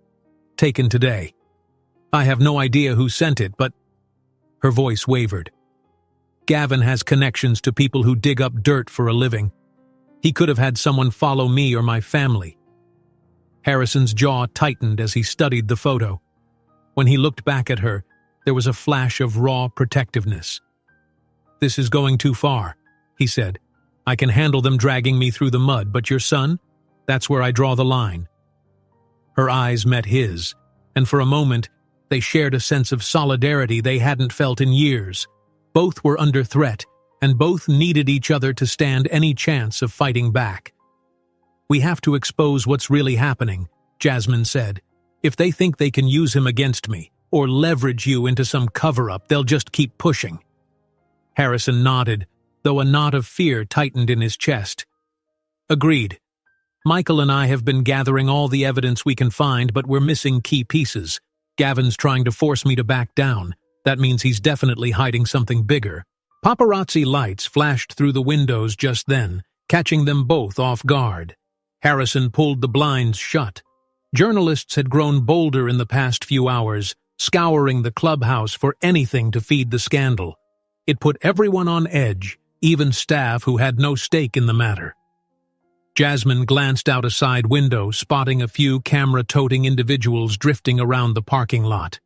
[SPEAKER 1] Taken today. I have no idea who sent it, but... Her voice wavered. Gavin has connections to people who dig up dirt for a living. He could have had someone follow me or my family. Harrison's jaw tightened as he studied the photo. When he looked back at her, there was a flash of raw protectiveness. This is going too far, he said. I can handle them dragging me through the mud, but your son? That's where I draw the line. Her eyes met his, and for a moment, they shared a sense of solidarity they hadn't felt in years. Both were under threat, and both needed each other to stand any chance of fighting back. We have to expose what's really happening, Jasmine said. If they think they can use him against me, or leverage you into some cover-up, they'll just keep pushing. Harrison nodded, though a knot of fear tightened in his chest. Agreed. Michael and I have been gathering all the evidence we can find, but we're missing key pieces. Gavin's trying to force me to back down. That means he's definitely hiding something bigger. Paparazzi lights flashed through the windows just then, catching them both off guard. Harrison pulled the blinds shut. Journalists had grown bolder in the past few hours, scouring the clubhouse for anything to feed the scandal. It put everyone on edge, even staff who had no stake in the matter. Jasmine glanced out a side window, spotting a few camera-toting individuals drifting around the parking lot.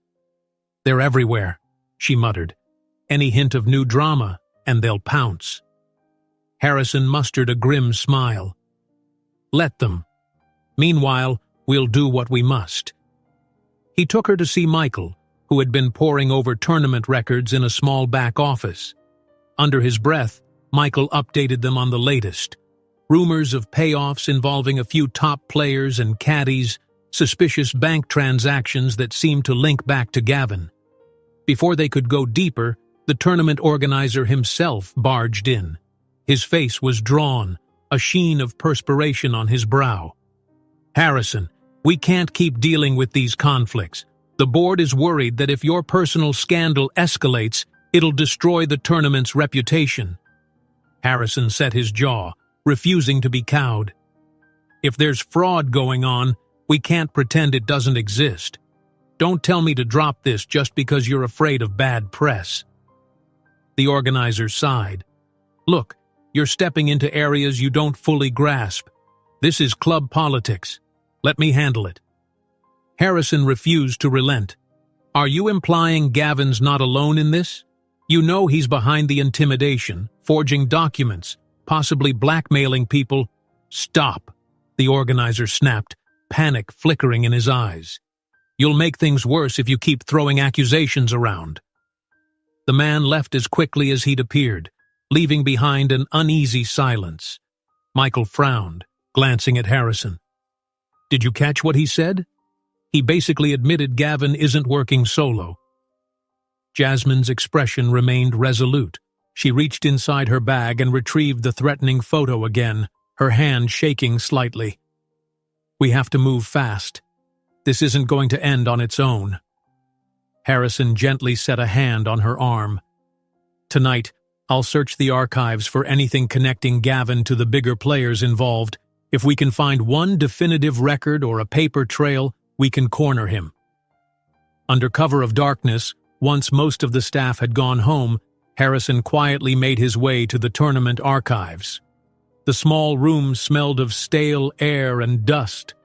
[SPEAKER 1] They're everywhere, she muttered. Any hint of new drama, and they'll pounce. Harrison mustered a grim smile. Let them. Meanwhile, we'll do what we must. He took her to see Michael, who had been poring over tournament records in a small back office. Under his breath, Michael updated them on the latest. Rumors of payoffs involving a few top players and caddies, suspicious bank transactions that seemed to link back to Gavin. Before they could go deeper, the tournament organizer himself barged in. His face was drawn, a sheen of perspiration on his brow. Harrison, we can't keep dealing with these conflicts. The board is worried that if your personal scandal escalates, it'll destroy the tournament's reputation. Harrison set his jaw, refusing to be cowed. If there's fraud going on, we can't pretend it doesn't exist. Don't tell me to drop this just because you're afraid of bad press. The organizer sighed. Look, you're stepping into areas you don't fully grasp. This is club politics. Let me handle it. Harrison refused to relent. Are you implying Gavin's not alone in this? You know he's behind the intimidation, forging documents, possibly blackmailing people. Stop, the organizer snapped, panic flickering in his eyes. You'll make things worse if you keep throwing accusations around. The man left as quickly as he'd appeared, leaving behind an uneasy silence. Michael frowned, glancing at Harrison. Did you catch what he said? He basically admitted Gavin isn't working solo. Jasmine's expression remained resolute. She reached inside her bag and retrieved the threatening photo again, her hand shaking slightly. We have to move fast. This isn't going to end on its own. Harrison gently set a hand on her arm. Tonight, I'll search the archives for anything connecting Gavin to the bigger players involved. If we can find one definitive record or a paper trail, we can corner him. Under cover of darkness, once most of the staff had gone home, Harrison quietly made his way to the tournament archives. The small room smelled of stale air and dust.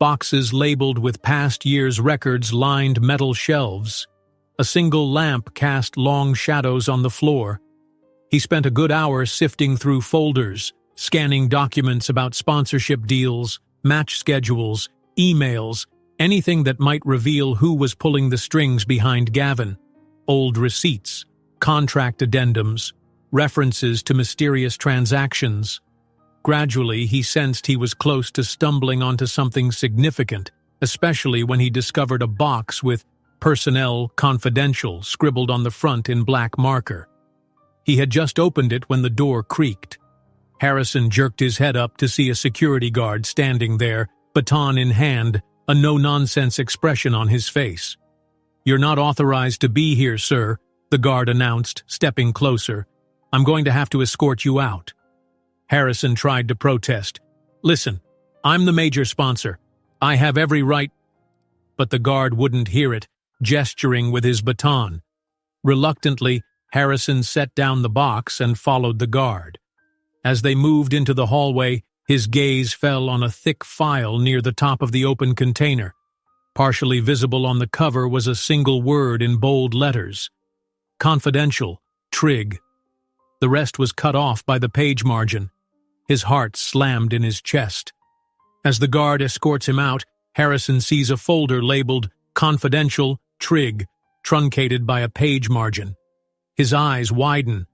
[SPEAKER 1] Boxes labeled with past year's records lined metal shelves. A single lamp cast long shadows on the floor. He spent a good hour sifting through folders, scanning documents about sponsorship deals, match schedules, emails, anything that might reveal who was pulling the strings behind Gavin. Old receipts, contract addendums, references to mysterious transactions. Gradually, he sensed he was close to stumbling onto something significant, especially when he discovered a box with "Personnel Confidential" scribbled on the front in black marker. He had just opened it when the door creaked. Harrison jerked his head up to see a security guard standing there, baton in hand, a no-nonsense expression on his face. "You're not authorized to be here, sir," the guard announced, stepping closer. "I'm going to have to escort you out." Harrison tried to protest. "Listen, I'm the major sponsor. I have every right—" But the guard wouldn't hear it, gesturing with his baton. Reluctantly, Harrison set down the box and followed the guard. As they moved into the hallway, his gaze fell on a thick file near the top of the open container. Partially visible on the cover was a single word in bold letters. "Confidential, Trig." The rest was cut off by the page margin. His heart slammed in his chest. As the guard escorts him out, Harrison sees a folder labeled "Confidential, Trig," truncated by a page margin. His eyes widen.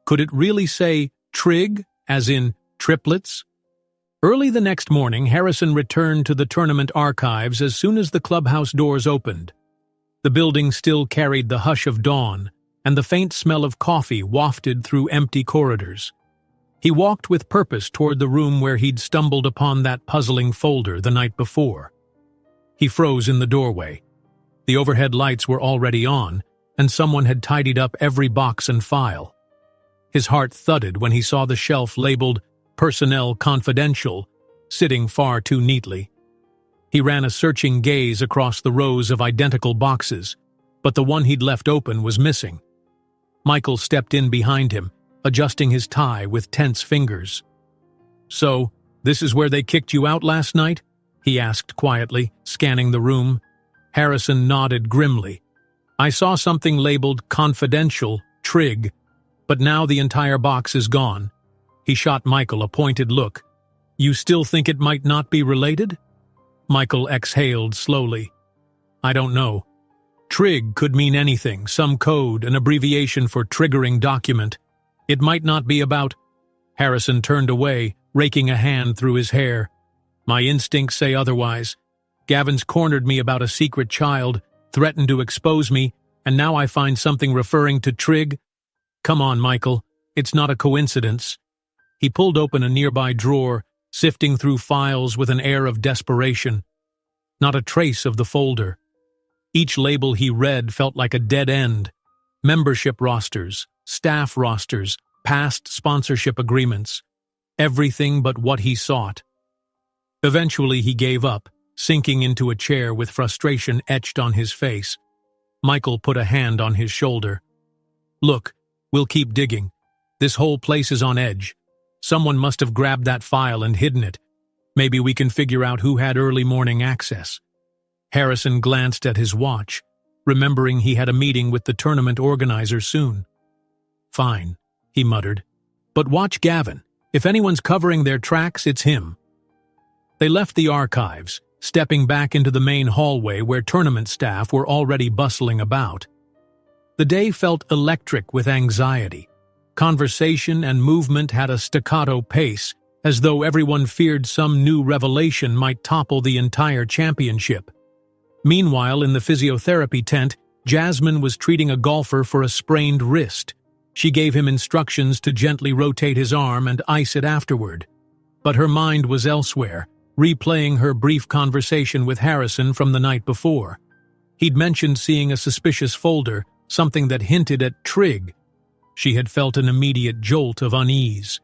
[SPEAKER 1] Could it really say Trig, as in triplets? Early the next morning, Harrison returned to the tournament archives as soon as the clubhouse doors opened. The building still carried the hush of dawn, and the faint smell of coffee wafted through empty corridors. He walked with purpose toward the room where he'd stumbled upon that puzzling folder the night before. He froze in the doorway. The overhead lights were already on, and someone had tidied up every box and file. His heart thudded when he saw the shelf labeled "Personnel Confidential" sitting far too neatly. He ran a searching gaze across the rows of identical boxes, but the one he'd left open was missing. Michael stepped in behind him, adjusting his tie with tense fingers. "So, this is where they kicked you out last night?" he asked quietly, scanning the room. Harrison nodded grimly. "I saw something labeled Confidential, Trig, but now the entire box is gone." He shot Michael a pointed look. "You still think it might not be related?" Michael exhaled slowly. "I don't know. Trig could mean anything, some code, an abbreviation for triggering document. It might not be about—" Harrison turned away, raking a hand through his hair. "My instincts say otherwise. Gavin's cornered me about a secret child, threatened to expose me, and now I find something referring to Trig. Come on, Michael. It's not a coincidence." He pulled open a nearby drawer, sifting through files with an air of desperation. Not a trace of the folder. Each label he read felt like a dead end. Membership rosters, staff rosters, past sponsorship agreements. Everything but what he sought. Eventually he gave up, sinking into a chair with frustration etched on his face. Michael put a hand on his shoulder. "Look, we'll keep digging. This whole place is on edge. Someone must have grabbed that file and hidden it. Maybe we can figure out who had early morning access." Harrison glanced at his watch, remembering he had a meeting with the tournament organizer soon. "Fine," he muttered. "But watch Gavin. If anyone's covering their tracks, it's him." They left the archives, stepping back into the main hallway where tournament staff were already bustling about. The day felt electric with anxiety. Conversation and movement had a staccato pace, as though everyone feared some new revelation might topple the entire championship. Meanwhile, in the physiotherapy tent, Jasmine was treating a golfer for a sprained wrist. She gave him instructions to gently rotate his arm and ice it afterward. But her mind was elsewhere, replaying her brief conversation with Harrison from the night before. He'd mentioned seeing a suspicious folder, something that hinted at Trig. She had felt an immediate jolt of unease.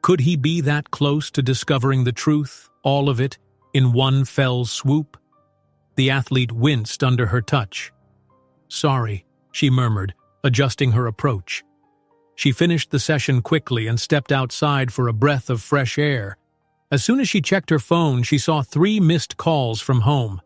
[SPEAKER 1] Could he be that close to discovering the truth, all of it, in one fell swoop? The athlete winced under her touch. "Sorry," she murmured, adjusting her approach. She finished the session quickly and stepped outside for a breath of fresh air. As soon as she checked her phone, she saw 3 missed calls from home.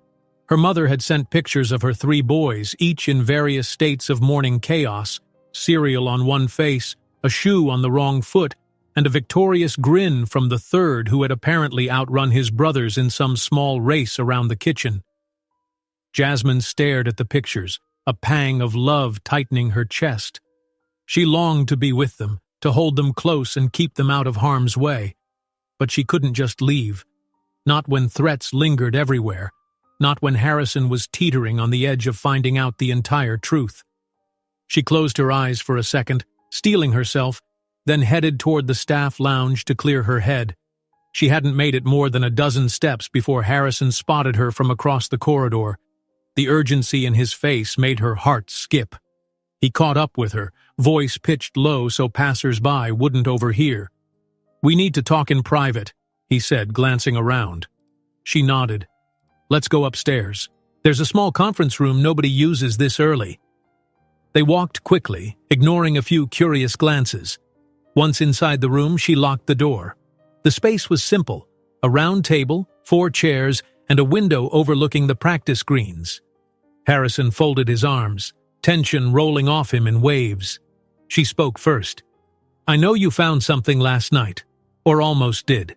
[SPEAKER 1] Her mother had sent pictures of her 3 boys, each in various states of morning chaos, cereal on one face, a shoe on the wrong foot, and a victorious grin from the third who had apparently outrun his brothers in some small race around the kitchen. Jasmine stared at the pictures, a pang of love tightening her chest. She longed to be with them, to hold them close and keep them out of harm's way. But she couldn't just leave. Not when threats lingered everywhere. Not when Harrison was teetering on the edge of finding out the entire truth. She closed her eyes for a second, steeling herself, then headed toward the staff lounge to clear her head. She hadn't made it more than a dozen steps before Harrison spotted her from across the corridor. The urgency in his face made her heart skip. He caught up with her, voice pitched low so passers-by wouldn't overhear. "We need to talk in private," he said, glancing around. She nodded. "Let's go upstairs. There's a small conference room nobody uses this early." They walked quickly, ignoring a few curious glances. Once inside the room, she locked the door. The space was simple: a round table, 4 chairs, and a window overlooking the practice greens. Harrison folded his arms, tension rolling off him in waves. She spoke first. "I know you found something last night, or almost did."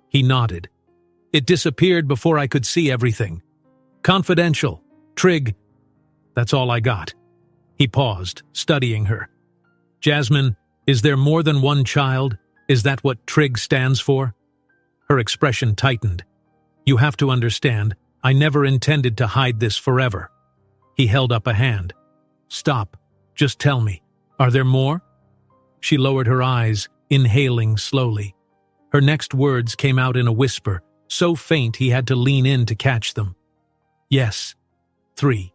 [SPEAKER 1] He nodded. "It disappeared before I could see everything. Confidential. Trig. That's all I got." He paused, studying her. "Jasmine, is there more than one child? Is that what Trig stands for?" Her expression tightened. "You have to understand, I never intended to hide this forever." He held up a hand. "Stop. Just tell me. Are there more?" She lowered her eyes, inhaling slowly. Her next words came out in a whisper, so faint he had to lean in to catch them. "Yes. 3.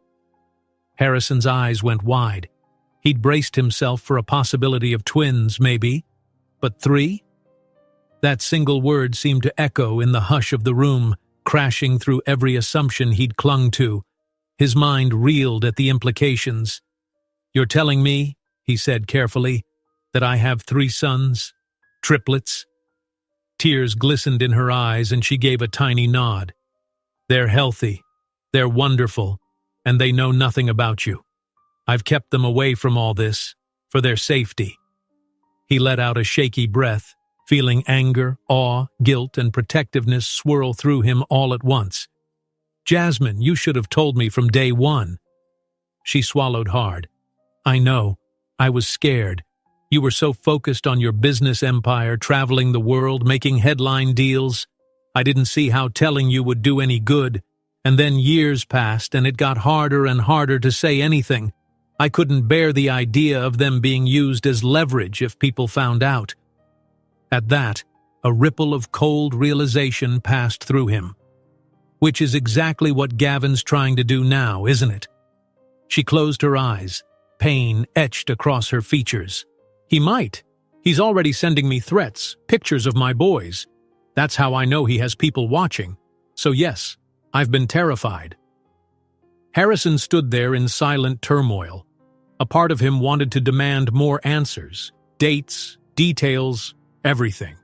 [SPEAKER 1] Harrison's eyes went wide. He'd braced himself for a possibility of twins, maybe. But 3? That single word seemed to echo in the hush of the room, crashing through every assumption he'd clung to. His mind reeled at the implications. "You're telling me," he said carefully, "that I have 3 sons? Triplets?" Tears glistened in her eyes and she gave a tiny nod. "They're healthy. They're wonderful. And they know nothing about you. I've kept them away from all this, for their safety." He let out a shaky breath, feeling anger, awe, guilt, and protectiveness swirl through him all at once. "Jasmine, you should have told me from day one." She swallowed hard. "I know. I was scared. You were so focused on your business empire, traveling the world, making headline deals. I didn't see how telling you would do any good. And then years passed and it got harder and harder to say anything. I couldn't bear the idea of them being used as leverage if people found out." At that, a ripple of cold realization passed through him. "Which is exactly what Gavin's trying to do now, isn't it?" She closed her eyes, pain etched across her features. "He might. He's already sending me threats, pictures of my boys. That's how I know he has people watching. So yes, I've been terrified." Harrison stood there in silent turmoil. A part of him wanted to demand more answers, dates, details, everything.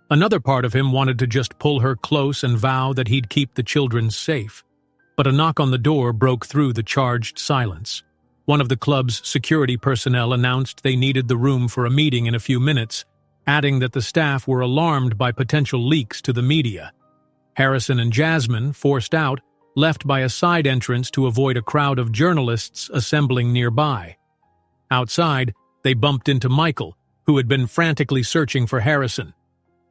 [SPEAKER 1] Another part of him wanted to just pull her close and vow that he'd keep the children safe. But a knock on the door broke through the charged silence. One of the club's security personnel announced they needed the room for a meeting in a few minutes, adding that the staff were alarmed by potential leaks to the media. Harrison and Jasmine, forced out, left by a side entrance to avoid a crowd of journalists assembling nearby. Outside, they bumped into Michael, who had been frantically searching for Harrison.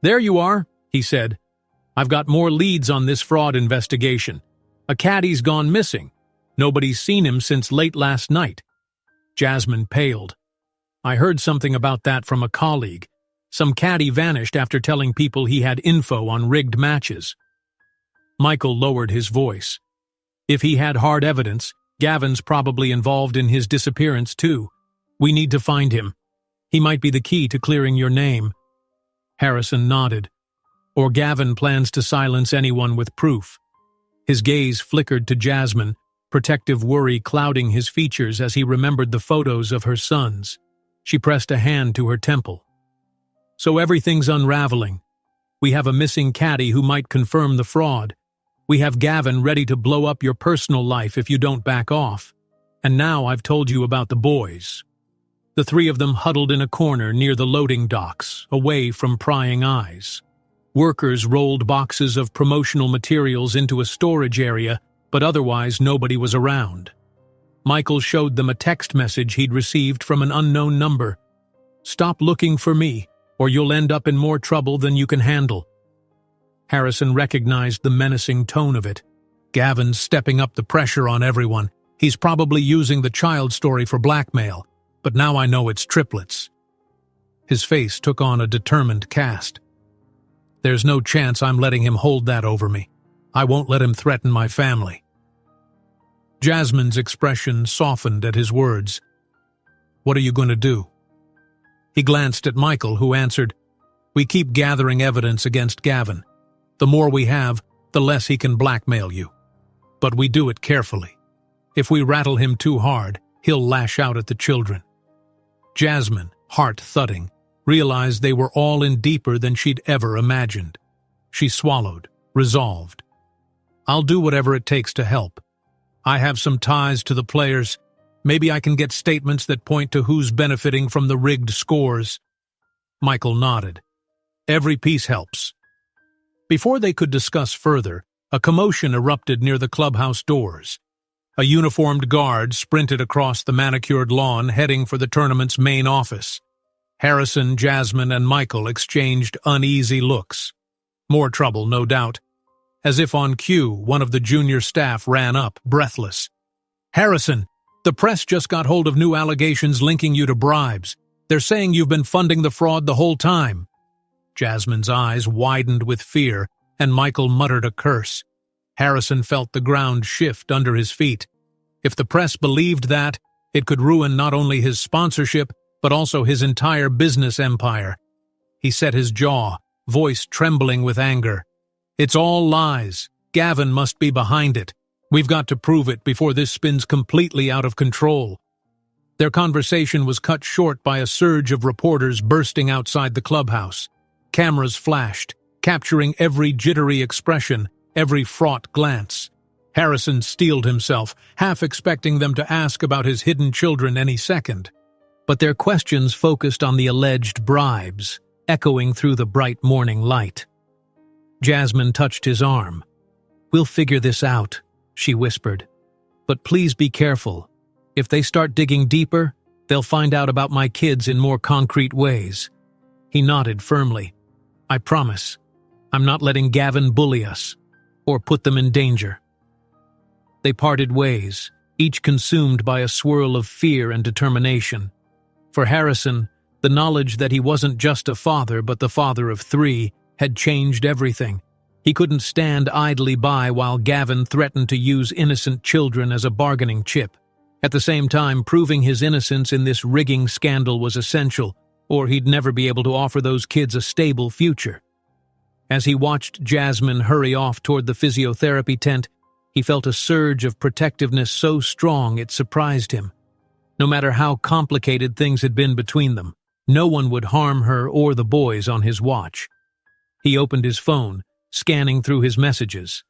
[SPEAKER 1] "There you are," he said. "I've got more leads on this fraud investigation. A caddie's gone missing. Nobody's seen him since late last night." Jasmine paled. "I heard something about that from a colleague. Some caddie vanished after telling people he had info on rigged matches." Michael lowered his voice. "If he had hard evidence, Gavin's probably involved in his disappearance too. We need to find him. He might be the key to clearing your name." Harrison nodded. "Or Gavin plans to silence anyone with proof." His gaze flickered to Jasmine, protective worry clouding his features as he remembered the photos of her sons. She pressed a hand to her temple. "So everything's unraveling. We have a missing caddie who might confirm the fraud. We have Gavin ready to blow up your personal life if you don't back off. And now I've told you about the boys." The 3 of them huddled in a corner near the loading docks, away from prying eyes. Workers rolled boxes of promotional materials into a storage area, but otherwise nobody was around. Michael showed them a text message he'd received from an unknown number. "Stop looking for me, or you'll end up in more trouble than you can handle." Harrison recognized the menacing tone of it. Gavin's stepping up the pressure on everyone. He's probably using the child story for blackmail, but now I know it's triplets. His face took on a determined cast. There's no chance I'm letting him hold that over me. I won't let him threaten my family." Jasmine's expression softened at his words. "What are you going to do?" He glanced at Michael, who answered, "We keep gathering evidence against Gavin. The more we have, the less he can blackmail you. But we do it carefully. If we rattle him too hard, he'll lash out at the children." Jasmine, heart thudding, realized they were all in deeper than she'd ever imagined. She swallowed, resolved. "I'll do whatever it takes to help. I have some ties to the players. Maybe I can get statements that point to who's benefiting from the rigged scores." Michael nodded. "Every piece helps." Before they could discuss further, a commotion erupted near the clubhouse doors. A uniformed guard sprinted across the manicured lawn, heading for the tournament's main office. Harrison, Jasmine, and Michael exchanged uneasy looks. More trouble, no doubt. As if on cue, one of the junior staff ran up, breathless. "Harrison, the press just got hold of new allegations linking you to bribes. They're saying you've been funding the fraud the whole time." Jasmine's eyes widened with fear, and Michael muttered a curse. Harrison felt the ground shift under his feet. If the press believed that, it could ruin not only his sponsorship, but also his entire business empire. He set his jaw, voice trembling with anger. "It's all lies. Gavin must be behind it. We've got to prove it before this spins completely out of control." Their conversation was cut short by a surge of reporters bursting outside the clubhouse. Cameras flashed, capturing every jittery expression, every fraught glance. Harrison steeled himself, half expecting them to ask about his hidden children any second. But their questions focused on the alleged bribes, echoing through the bright morning light. Jasmine touched his arm. "We'll figure this out," she whispered. "But please be careful. If they start digging deeper, they'll find out about my kids in more concrete ways." He nodded firmly. "I promise. I'm not letting Gavin bully us, or put them in danger." They parted ways, each consumed by a swirl of fear and determination. For Harrison, the knowledge that he wasn't just a father but the father of 3 had changed everything. He couldn't stand idly by while Gavin threatened to use innocent children as a bargaining chip. At the same time, proving his innocence in this rigging scandal was essential, or he'd never be able to offer those kids a stable future. As he watched Jasmine hurry off toward the physiotherapy tent, he felt a surge of protectiveness so strong it surprised him. No matter how complicated things had been between them, no one would harm her or the boys on his watch. He opened his phone, scanning through his messages.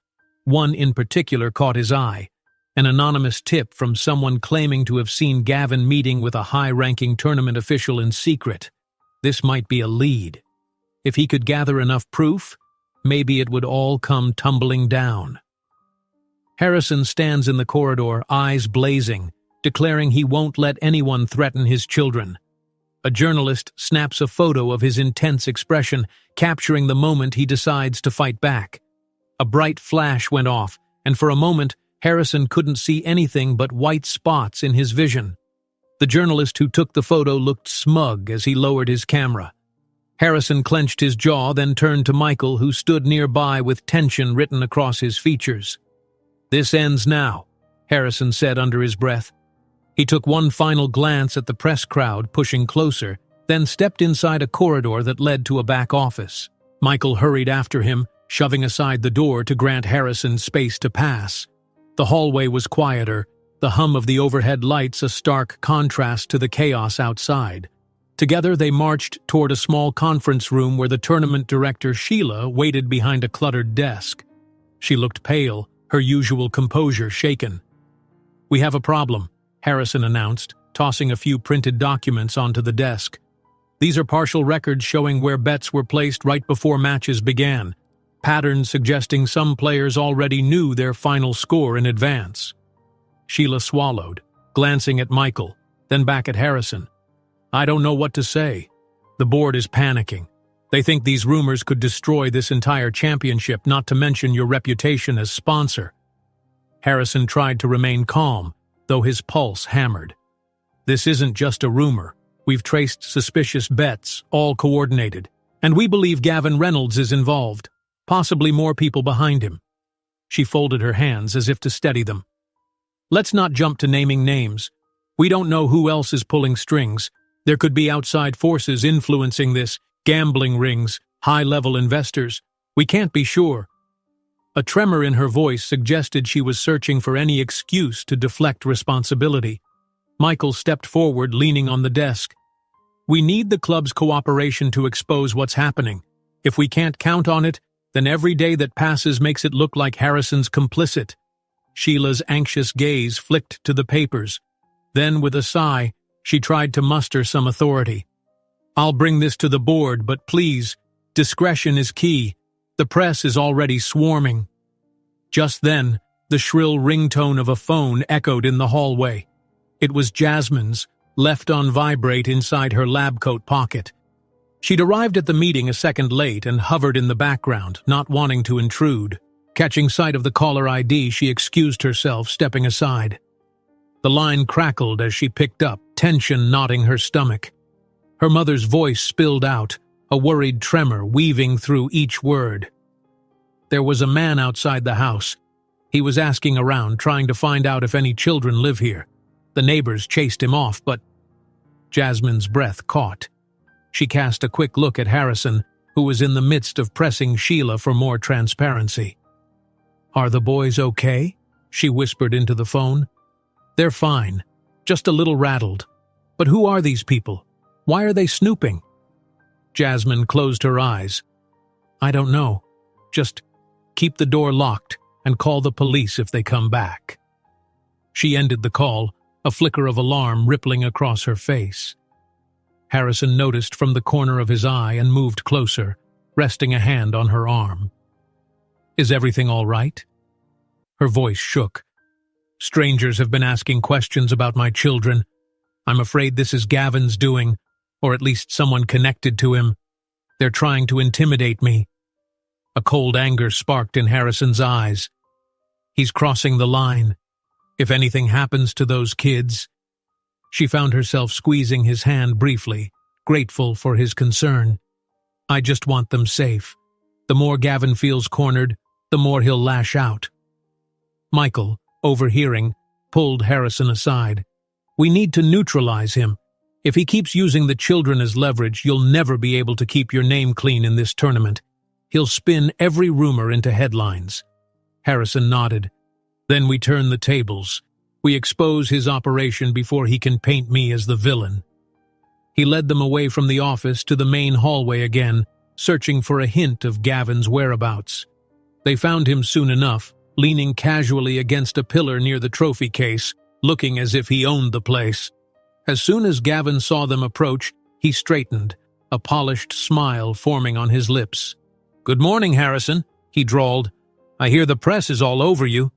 [SPEAKER 1] One in particular caught his eye, an anonymous tip from someone claiming to have seen Gavin meeting with a high-ranking tournament official in secret. This might be a lead. If he could gather enough proof, maybe it would all come tumbling down. Harrison stands in the corridor, eyes blazing, declaring he won't let anyone threaten his children. A journalist snaps a photo of his intense expression, capturing the moment he decides to fight back. A bright flash went off, and for a moment, Harrison couldn't see anything but white spots in his vision. The journalist who took the photo looked smug as he lowered his camera. Harrison clenched his jaw, then turned to Michael, who stood nearby with tension written across his features. "This ends now," Harrison said under his breath. He took one final glance at the press crowd pushing closer, then stepped inside a corridor that led to a back office. Michael hurried after him, shoving aside the door to grant Harrison space to pass. The hallway was quieter, the hum of the overhead lights a stark contrast to the chaos outside. Together they marched toward a small conference room where the tournament director Sheila waited behind a cluttered desk. She looked pale, her usual composure shaken. "We have a problem," Harrison announced, tossing a few printed documents onto the desk. "These are partial records showing where bets were placed right before matches began, patterns suggesting some players already knew their final score in advance." Sheila swallowed, glancing at Michael, then back at Harrison. "I don't know what to say. The board is panicking. They think these rumors could destroy this entire championship, not to mention your reputation as sponsor." Harrison tried to remain calm, though his pulse hammered. "This isn't just a rumor. We've traced suspicious bets, all coordinated. And we believe Gavin Reynolds is involved, possibly more people behind him. She folded her hands as if to steady them. Let's not jump to naming names. We don't know who else is pulling strings. There could be outside forces influencing this, gambling rings, high-level investors. We can't be sure. A tremor in her voice suggested she was searching for any excuse to deflect responsibility. Michael stepped forward, leaning on the desk. We need the club's cooperation to expose what's happening. If we can't count on it, then every day that passes makes it look like Harrison's complicit. Sheila's anxious gaze flicked to the papers. Then, with a sigh, she tried to muster some authority. I'll bring this to the board, but please, discretion is key. The press is already swarming. Just then, the shrill ringtone of a phone echoed in the hallway. It was Jasmine's, left on vibrate inside her lab coat pocket. She'd arrived at the meeting a second late and hovered in the background, not wanting to intrude. Catching sight of the caller ID, she excused herself, stepping aside. The line crackled as she picked up, tension knotting her stomach. Her mother's voice spilled out, a worried tremor weaving through each word. There was a man outside the house. He was asking around, trying to find out if any children live here. The neighbors chased him off, but Jasmine's breath caught. She cast a quick look at Harrison, who was in the midst of pressing Sheila for more transparency. Are the boys okay? She whispered into the phone. They're fine, just a little rattled. But who are these people? Why are they snooping? Jasmine closed her eyes. I don't know. Just keep the door locked and call the police if they come back. She ended the call, a flicker of alarm rippling across her face. Harrison noticed from the corner of his eye and moved closer, resting a hand on her arm. Is everything all right? Her voice shook. Strangers have been asking questions about my children. I'm afraid this is Gavin's doing, or at least someone connected to him. They're trying to intimidate me. A cold anger sparked in Harrison's eyes. He's crossing the line. If anything happens to those kids... She found herself squeezing his hand briefly, grateful for his concern. I just want them safe. The more Gavin feels cornered, the more he'll lash out. Michael, overhearing, pulled Harrison aside. We need to neutralize him. If he keeps using the children as leverage, you'll never be able to keep your name clean in this tournament. He'll spin every rumor into headlines. Harrison nodded. Then we turn the tables. We expose his operation before he can paint me as the villain. He led them away from the office to the main hallway again, searching for a hint of Gavin's whereabouts. They found him soon enough, leaning casually against a pillar near the trophy case, looking as if he owned the place. As soon as Gavin saw them approach, he straightened, a polished smile forming on his lips. "Good morning, Harrison," he drawled. "I hear the press is all over you."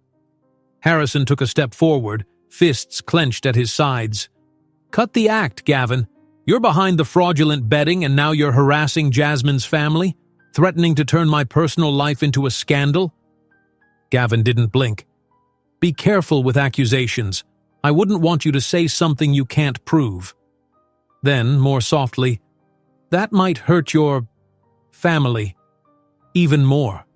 [SPEAKER 1] Harrison took a step forward, fists clenched at his sides. "Cut the act, Gavin. You're behind the fraudulent betting and now you're harassing Jasmine's family, threatening to turn my personal life into a scandal." Gavin didn't blink. "Be careful with accusations. I wouldn't want you to say something you can't prove." Then, more softly, "That might hurt your... family. Even more."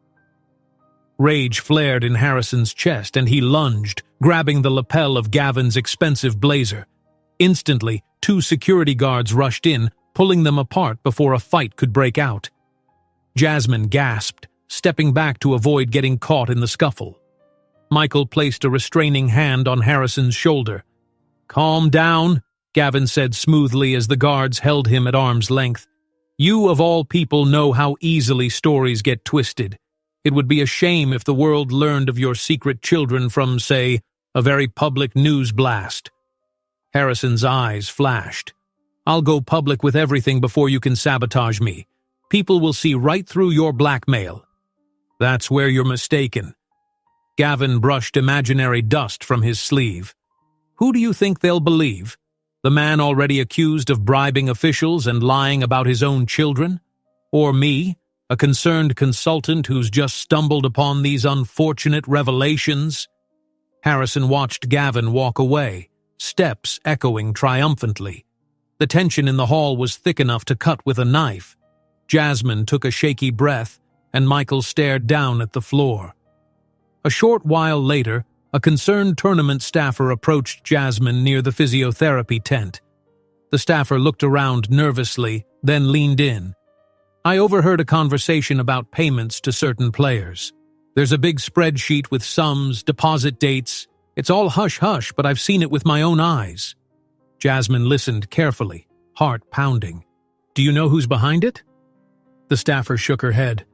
[SPEAKER 1] Rage flared in Harrison's chest and he lunged, grabbing the lapel of Gavin's expensive blazer. Instantly, 2 security guards rushed in, pulling them apart before a fight could break out. Jasmine gasped, stepping back to avoid getting caught in the scuffle. Michael placed a restraining hand on Harrison's shoulder. "Calm down," Gavin said smoothly as the guards held him at arm's length. "You of all people know how easily stories get twisted. It would be a shame if the world learned of your secret children from, say, a very public news blast." Harrison's eyes flashed. "I'll go public with everything before you can sabotage me. People will see right through your blackmail." "That's where you're mistaken." Gavin brushed imaginary dust from his sleeve. "Who do you think they'll believe? The man already accused of bribing officials and lying about his own children? Or me, a concerned consultant who's just stumbled upon these unfortunate revelations?" Harrison watched Gavin walk away, steps echoing triumphantly. The tension in the hall was thick enough to cut with a knife. Jasmine took a shaky breath, and Michael stared down at the floor. A short while later, a concerned tournament staffer approached Jasmine near the physiotherapy tent. The staffer looked around nervously, then leaned in. "I overheard a conversation about payments to certain players. There's a big spreadsheet with sums, deposit dates. It's all hush-hush, but I've seen it with my own eyes." Jasmine listened carefully, heart pounding. "Do you know who's behind it?" The staffer shook her head.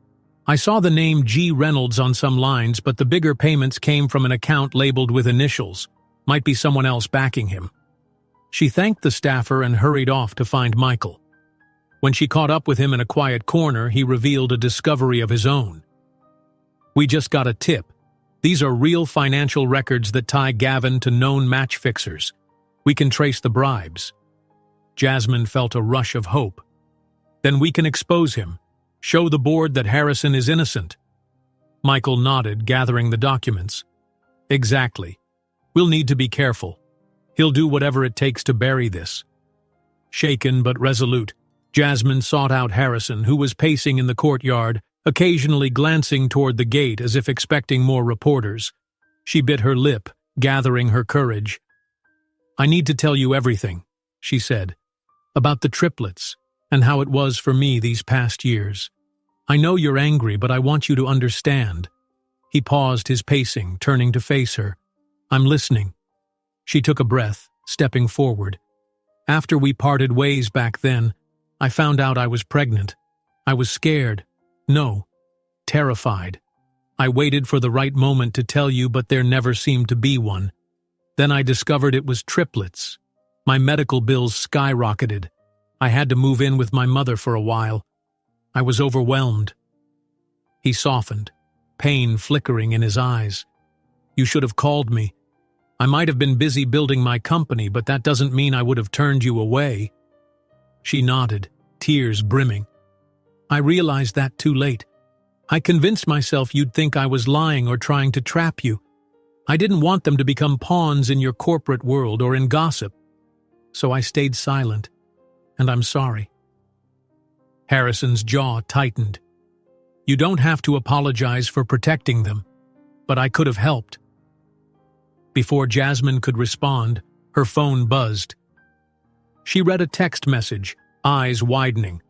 [SPEAKER 1] "I saw the name G. Reynolds on some lines, but the bigger payments came from an account labeled with initials. Might be someone else backing him." She thanked the staffer and hurried off to find Michael. When she caught up with him in a quiet corner, he revealed a discovery of his own. "We just got a tip. These are real financial records that tie Gavin to known match fixers. We can trace the bribes." Jasmine felt a rush of hope. "Then we can expose him. Show the board that Harrison is innocent." Michael nodded, gathering the documents. "Exactly. We'll need to be careful. He'll do whatever it takes to bury this." Shaken but resolute, Jasmine sought out Harrison, who was pacing in the courtyard, occasionally glancing toward the gate as if expecting more reporters. She bit her lip, gathering her courage. "I need to tell you everything," she said, "about the triplets and how it was for me these past years. I know you're angry, but I want you to understand." He paused his pacing, turning to face her. "I'm listening." She took a breath, stepping forward. "After we parted ways back then, I found out I was pregnant. I was scared. No, terrified. I waited for the right moment to tell you, but there never seemed to be one. Then I discovered it was triplets. My medical bills skyrocketed. I had to move in with my mother for a while. I was overwhelmed." He softened, pain flickering in his eyes. "You should have called me. I might have been busy building my company, but that doesn't mean I would have turned you away." She nodded, tears brimming. "I realized that too late. I convinced myself you'd think I was lying or trying to trap you. I didn't want them to become pawns in your corporate world or in gossip. So I stayed silent, and I'm sorry." Harrison's jaw tightened. "You don't have to apologize for protecting them, but I could have helped." Before Jasmine could respond, her phone buzzed. She read a text message, eyes widening.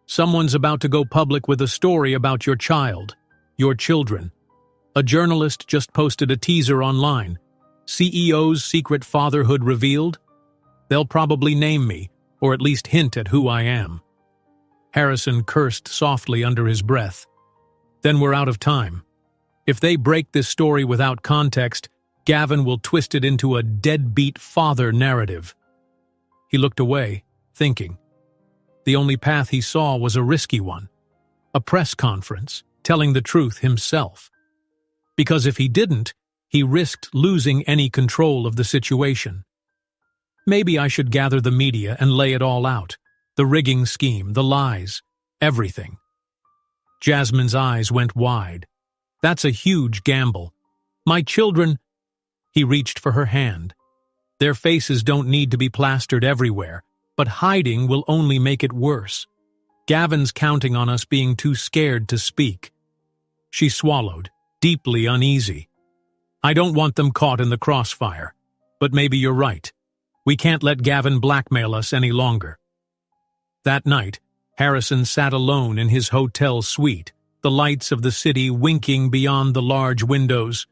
[SPEAKER 1] "Someone's about to go public with a story about your child, your children. A journalist just posted a teaser online. CEO's secret fatherhood revealed. They'll probably name me, or at least hint at who I am." Harrison cursed softly under his breath. "Then we're out of time. If they break this story without context, Gavin will twist it into a deadbeat father narrative." He looked away, thinking. The only path he saw was a risky one. A press conference, telling the truth himself. Because if he didn't, he risked losing any control of the situation. Maybe I should gather the media and lay it all out. The rigging scheme, the lies, everything. Jasmine's eyes went wide. "That's a huge gamble. My children—" He reached for her hand. "Their faces don't need to be plastered everywhere, but hiding will only make it worse. Gavin's counting on us being too scared to speak." She swallowed, deeply uneasy. "I don't want them caught in the crossfire, but maybe you're right. We can't let Gavin blackmail us any longer." That night, Harrison sat alone in his hotel suite, the lights of the city winking beyond the large windows.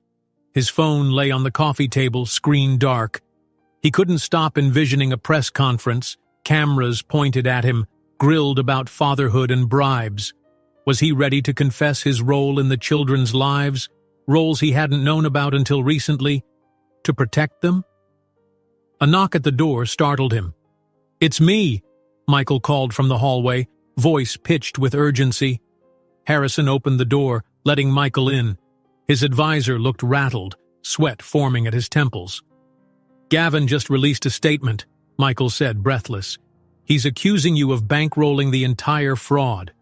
[SPEAKER 1] His phone lay on the coffee table, screen dark. He couldn't stop envisioning a press conference, cameras pointed at him, grilled about fatherhood and bribes. Was he ready to confess his role in the children's lives, roles he hadn't known about until recently, to protect them? A knock at the door startled him. "It's me," Michael called from the hallway, voice pitched with urgency. Harrison opened the door, letting Michael in. His advisor looked rattled, sweat forming at his temples. "Gavin just released a statement," Michael said, breathless. "He's accusing you of bankrolling the entire fraud."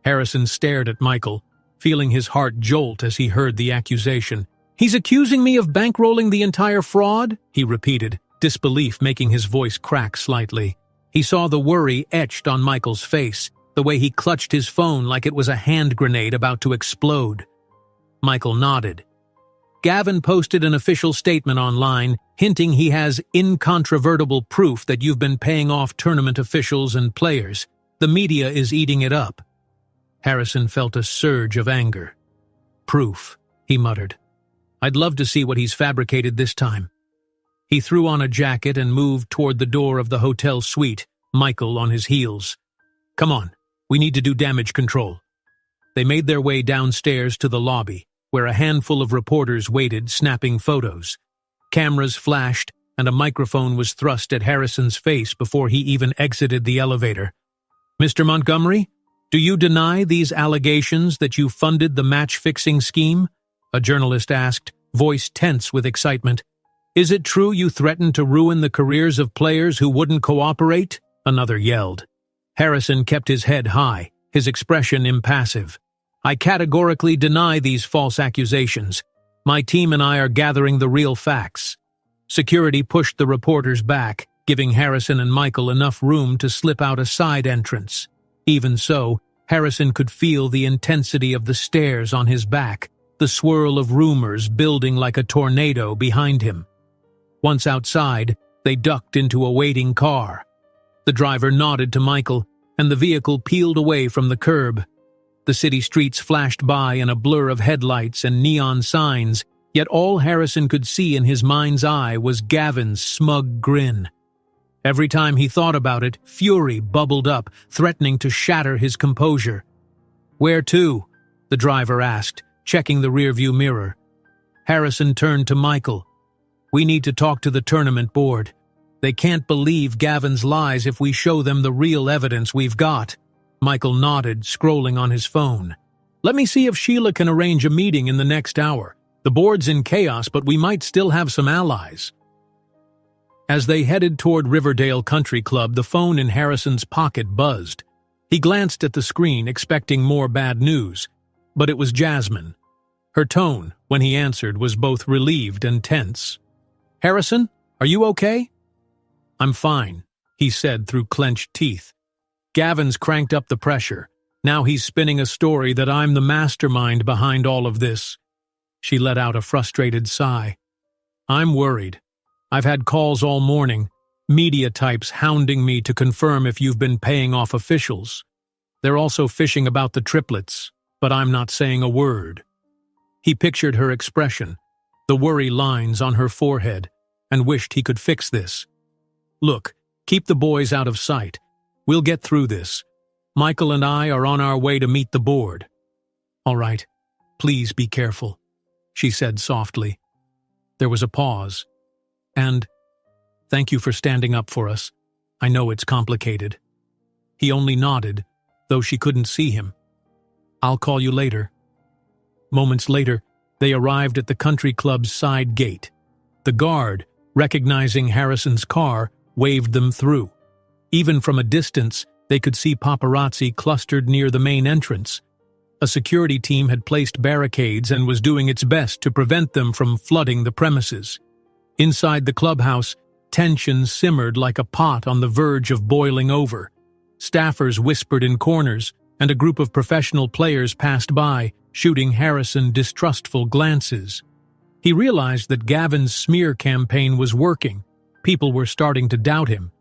[SPEAKER 1] Harrison stared at Michael, feeling his heart jolt as he heard the accusation. "He's accusing me of bankrolling the entire fraud?" he repeated, disbelief making his voice crack slightly. He saw the worry etched on Michael's face. the way he clutched his phone like it was a hand grenade about to explode. Michael nodded. Gavin posted an official statement online, hinting he has incontrovertible proof that you've been paying off tournament officials and players. The media is eating it up. Harrison felt a surge of anger. Proof, he muttered. I'd love to see what he's fabricated this time. He threw on a jacket and moved toward the door of the hotel suite, Michael on his heels. Come on, we need to do damage control. They made their way downstairs to the lobby, where a handful of reporters waited, snapping photos. Cameras flashed, and a microphone was thrust at Harrison's face before he even exited the elevator. Mr. Montgomery, do you deny these allegations that you funded the match-fixing scheme? A journalist asked, voice tense with excitement. Is it true you threatened to ruin the careers of players who wouldn't cooperate? Another yelled. Harrison kept his head high, his expression impassive. I categorically deny these false accusations. My team and I are gathering the real facts. Security pushed the reporters back, giving Harrison and Michael enough room to slip out a side entrance. Even so, Harrison could feel the intensity of the stares on his back, the swirl of rumors building like a tornado behind him. Once outside, they ducked into a waiting car. The driver nodded to Michael, and the vehicle peeled away from the curb. The city streets flashed by in a blur of headlights and neon signs, yet all Harrison could see in his mind's eye was Gavin's smug grin. Every time he thought about it, fury bubbled up, threatening to shatter his composure. Where to? The driver asked, checking the rearview mirror. Harrison turned to Michael. We need to talk to the tournament board. They can't believe Gavin's lies if we show them the real evidence we've got. Michael nodded, scrolling on his phone. Let me see if Sheila can arrange a meeting in the next hour. The board's in chaos, but we might still have some allies. As they headed toward Riverdale Country Club, the phone in Harrison's pocket buzzed. He glanced at the screen, expecting more bad news, but it was Jasmine. Her tone, when he answered, was both relieved and tense. Harrison, are you okay? I'm fine, he said through clenched teeth. Gavin's cranked up the pressure. Now he's spinning a story that I'm the mastermind behind all of this. She let out a frustrated sigh. I'm worried. I've had calls all morning, media types hounding me to confirm if you've been paying off officials. They're also fishing about the triplets, but I'm not saying a word. He pictured her expression, the worry lines on her forehead, and wished he could fix this. Look, keep the boys out of sight. We'll get through this. Michael and I are on our way to meet the board. All right, please be careful, she said softly. There was a pause. And, thank you for standing up for us. I know it's complicated. He only nodded, though she couldn't see him. I'll call you later. Moments later, they arrived at the country club's side gate. The guard, recognizing Harrison's car, waved them through. Even from a distance, they could see paparazzi clustered near the main entrance. A security team had placed barricades and was doing its best to prevent them from flooding the premises. Inside the clubhouse, tension simmered like a pot on the verge of boiling over. Staffers whispered in corners, and a group of professional players passed by, shooting Harrison distrustful glances. He realized that Gavin's smear campaign was working. People were starting to doubt him.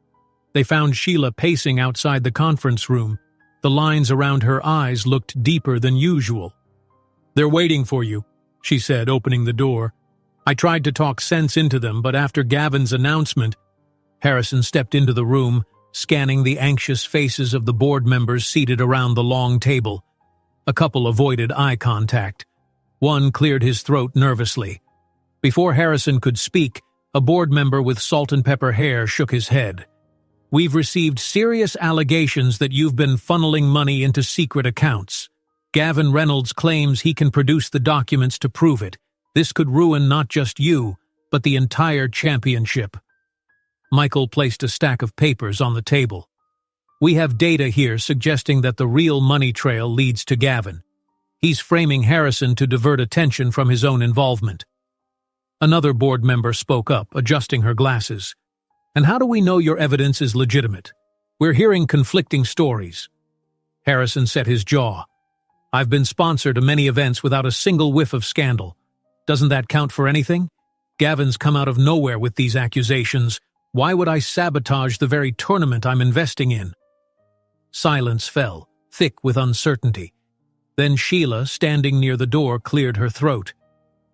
[SPEAKER 1] They found Sheila pacing outside the conference room. The lines around her eyes looked deeper than usual. They're waiting for you, she said, opening the door. I tried to talk sense into them, but after Gavin's announcement, Harrison stepped into the room, scanning the anxious faces of the board members seated around the long table. A couple avoided eye contact. One cleared his throat nervously. Before Harrison could speak, a board member with salt and pepper hair shook his head. We've received serious allegations that you've been funneling money into secret accounts. Gavin Reynolds claims he can produce the documents to prove it. This could ruin not just you, but the entire championship. Michael placed a stack of papers on the table. We have data here suggesting that the real money trail leads to Gavin. He's framing Harrison to divert attention from his own involvement. Another board member spoke up, adjusting her glasses. And how do we know your evidence is legitimate? We're hearing conflicting stories. Harrison set his jaw. I've been sponsor to many events without a single whiff of scandal. Doesn't that count for anything? Gavin's come out of nowhere with these accusations. Why would I sabotage the very tournament I'm investing in? Silence fell, thick with uncertainty. Then Sheila, standing near the door, cleared her throat.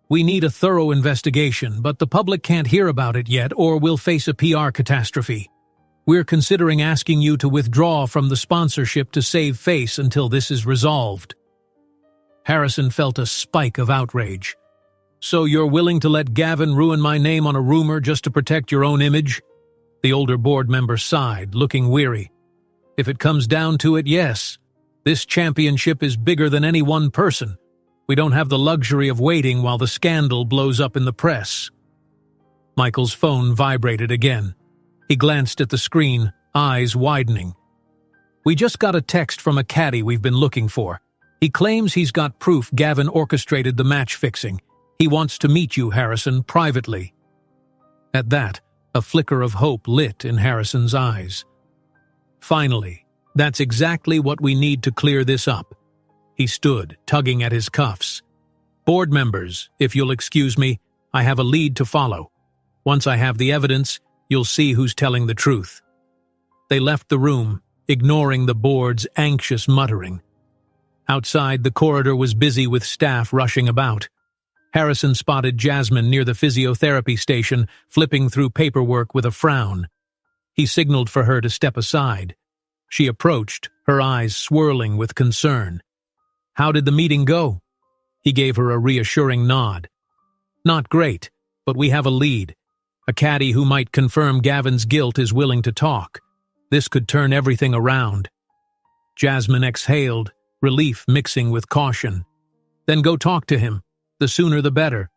[SPEAKER 1] We need a thorough investigation, but the public can't hear about it yet, or we'll face a PR catastrophe. We're considering asking you to withdraw from the sponsorship to save face until this is resolved. Harrison felt a spike of outrage. So you're willing to let Gavin ruin my name on a rumor just to protect your own image? The older board member sighed, looking weary. If it comes down to it, yes. This championship is bigger than any one person. We don't have the luxury of waiting while the scandal blows up in the press. Michael's phone vibrated again. He glanced at the screen, eyes widening. We just got a text from a caddy we've been looking for. He claims he's got proof Gavin orchestrated the match fixing. He wants to meet you, Harrison, privately. At that, a flicker of hope lit in Harrison's eyes. Finally, that's exactly what we need to clear this up. He stood, tugging at his cuffs. Board members, if you'll excuse me, I have a lead to follow. Once I have the evidence, you'll see who's telling the truth. They left the room, ignoring the board's anxious muttering. Outside, the corridor was busy with staff rushing about. Harrison spotted Jasmine near the physiotherapy station, flipping through paperwork with a frown. He signaled for her to step aside. She approached, her eyes swirling with concern. How did the meeting go? He gave her a reassuring nod. Not great, but we have a lead. A caddy who might confirm Gavin's guilt is willing to talk. This could turn everything around. Jasmine exhaled, relief mixing with caution. Then go talk to him. The sooner the better.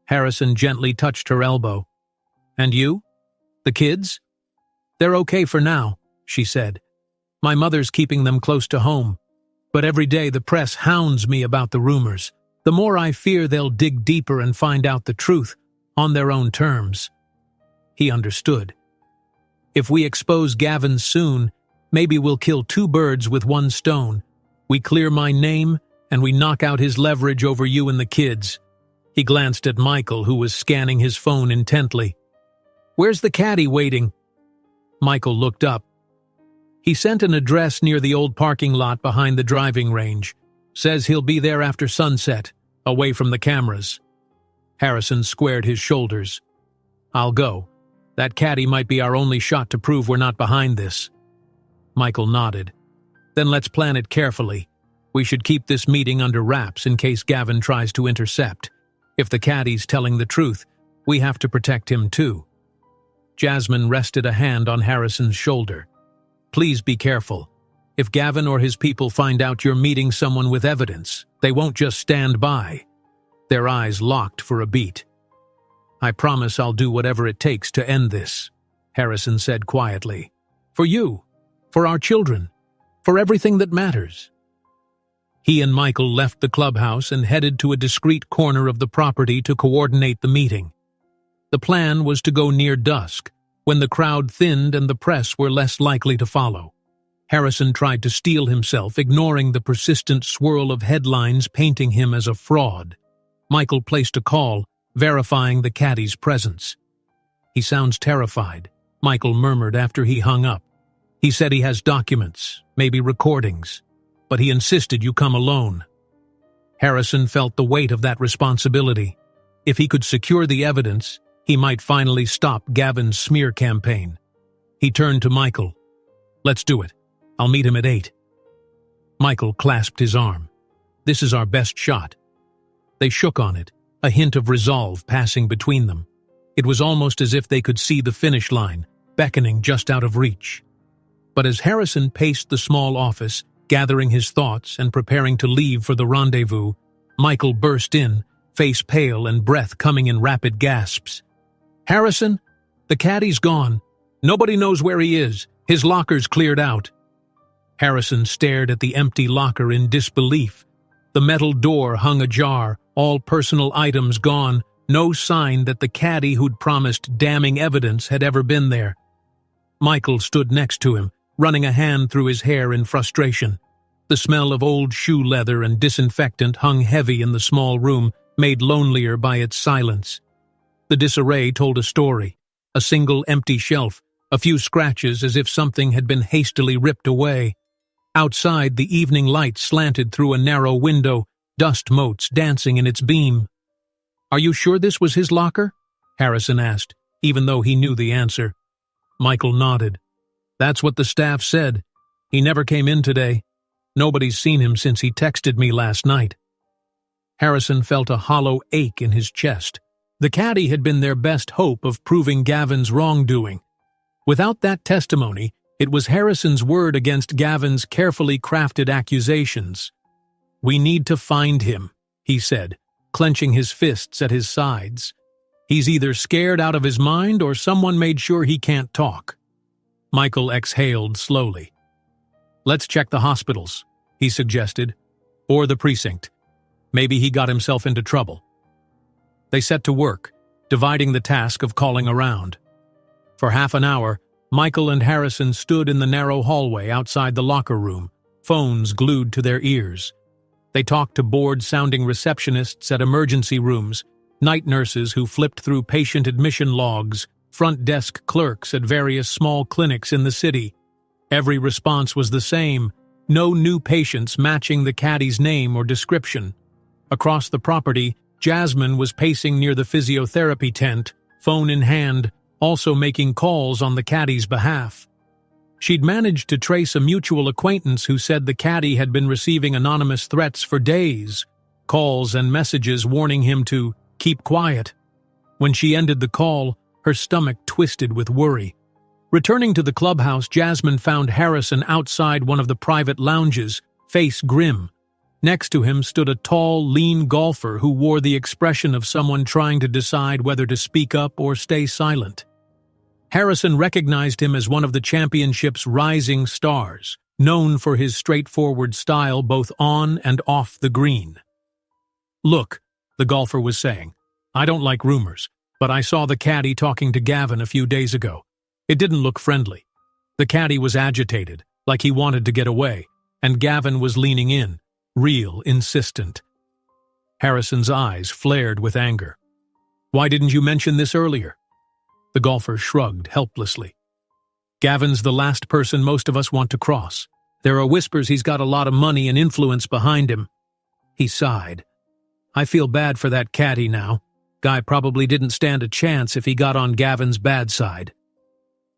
[SPEAKER 1] Harrison gently touched her elbow. And you? The kids? They're okay for now, she said. My mother's keeping them close to home. But every day the press hounds me about the rumors. The more I fear they'll dig deeper and find out the truth, on their own terms. He understood. If we expose Gavin soon, maybe we'll kill two birds with one stone. We clear my name, and we knock out his leverage over you and the kids. He glanced at Michael, who was scanning his phone intently. Where's the caddy waiting? Michael looked up. He sent an address near the old parking lot behind the driving range. Says he'll be there after sunset, away from the cameras. Harrison squared his shoulders. I'll go. That caddy might be our only shot to prove we're not behind this. Michael nodded. Then let's plan it carefully. We should keep this meeting under wraps in case Gavin tries to intercept. If the caddy's telling the truth, we have to protect him too. Jasmine rested a hand on Harrison's shoulder. Please be careful. If Gavin or his people find out you're meeting someone with evidence, they won't just stand by. Their eyes locked for a beat. I promise I'll do whatever it takes to end this, Harrison said quietly. For you, for our children, for everything that matters. He and Michael left the clubhouse and headed to a discreet corner of the property to coordinate the meeting. The plan was to go near dusk, when the crowd thinned and the press were less likely to follow. Harrison tried to steel himself, ignoring the persistent swirl of headlines painting him as a fraud. Michael placed a call, verifying the caddy's presence. He sounds terrified, Michael murmured after he hung up. He said he has documents, maybe recordings, but he insisted you come alone. Harrison felt the weight of that responsibility. If he could secure the evidence, he might finally stop Gavin's smear campaign. He turned to Michael. Let's do it. I'll meet him at 8. Michael clasped his arm. This is our best shot. They shook on it, a hint of resolve passing between them. It was almost as if they could see the finish line, beckoning just out of reach. But as Harrison paced the small office, gathering his thoughts and preparing to leave for the rendezvous, Michael burst in, face pale and breath coming in rapid gasps. Harrison, the caddy's gone. Nobody knows where he is. His locker's cleared out. Harrison stared at the empty locker in disbelief. The metal door hung ajar, all personal items gone, no sign that the caddy who'd promised damning evidence had ever been there. Michael stood next to him, running a hand through his hair in frustration. The smell of old shoe leather and disinfectant hung heavy in the small room, made lonelier by its silence. The disarray told a story. A single empty shelf, a few scratches as if something had been hastily ripped away. Outside, the evening light slanted through a narrow window, dust motes dancing in its beam. "Are you sure this was his locker?" Harrison asked, even though he knew the answer. Michael nodded. "That's what the staff said. He never came in today. Nobody's seen him since he texted me last night." Harrison felt a hollow ache in his chest. The caddy had been their best hope of proving Gavin's wrongdoing. Without that testimony, it was Harrison's word against Gavin's carefully crafted accusations. "We need to find him," he said, clenching his fists at his sides. "He's either scared out of his mind or someone made sure he can't talk." Michael exhaled slowly. "Let's check the hospitals," he suggested, "or the precinct. Maybe he got himself into trouble." They set to work, dividing the task of calling around. For half an hour, Michael and Harrison stood in the narrow hallway outside the locker room, phones glued to their ears. They talked to bored-sounding receptionists at emergency rooms, night nurses who flipped through patient admission logs, front desk clerks at various small clinics in the city. Every response was the same: no new patients matching the caddy's name or description. Across the property, Jasmine was pacing near the physiotherapy tent, phone in hand, also making calls on the caddy's behalf. She'd managed to trace a mutual acquaintance who said the caddy had been receiving anonymous threats for days, calls and messages warning him to keep quiet. When she ended the call, her stomach twisted with worry. Returning to the clubhouse, Jasmine found Harrison outside one of the private lounges, face grim. Next to him stood a tall, lean golfer who wore the expression of someone trying to decide whether to speak up or stay silent. Harrison recognized him as one of the championship's rising stars, known for his straightforward style both on and off the green. "Look," the golfer was saying, "I don't like rumors, but I saw the caddy talking to Gavin a few days ago. It didn't look friendly. The caddy was agitated, like he wanted to get away, and Gavin was leaning in, real insistent." Harrison's eyes flared with anger. "Why didn't you mention this earlier?" The golfer shrugged helplessly. "Gavin's the last person most of us want to cross. There are whispers he's got a lot of money and influence behind him." He sighed. "I feel bad for that caddy now. Guy probably didn't stand a chance if he got on Gavin's bad side."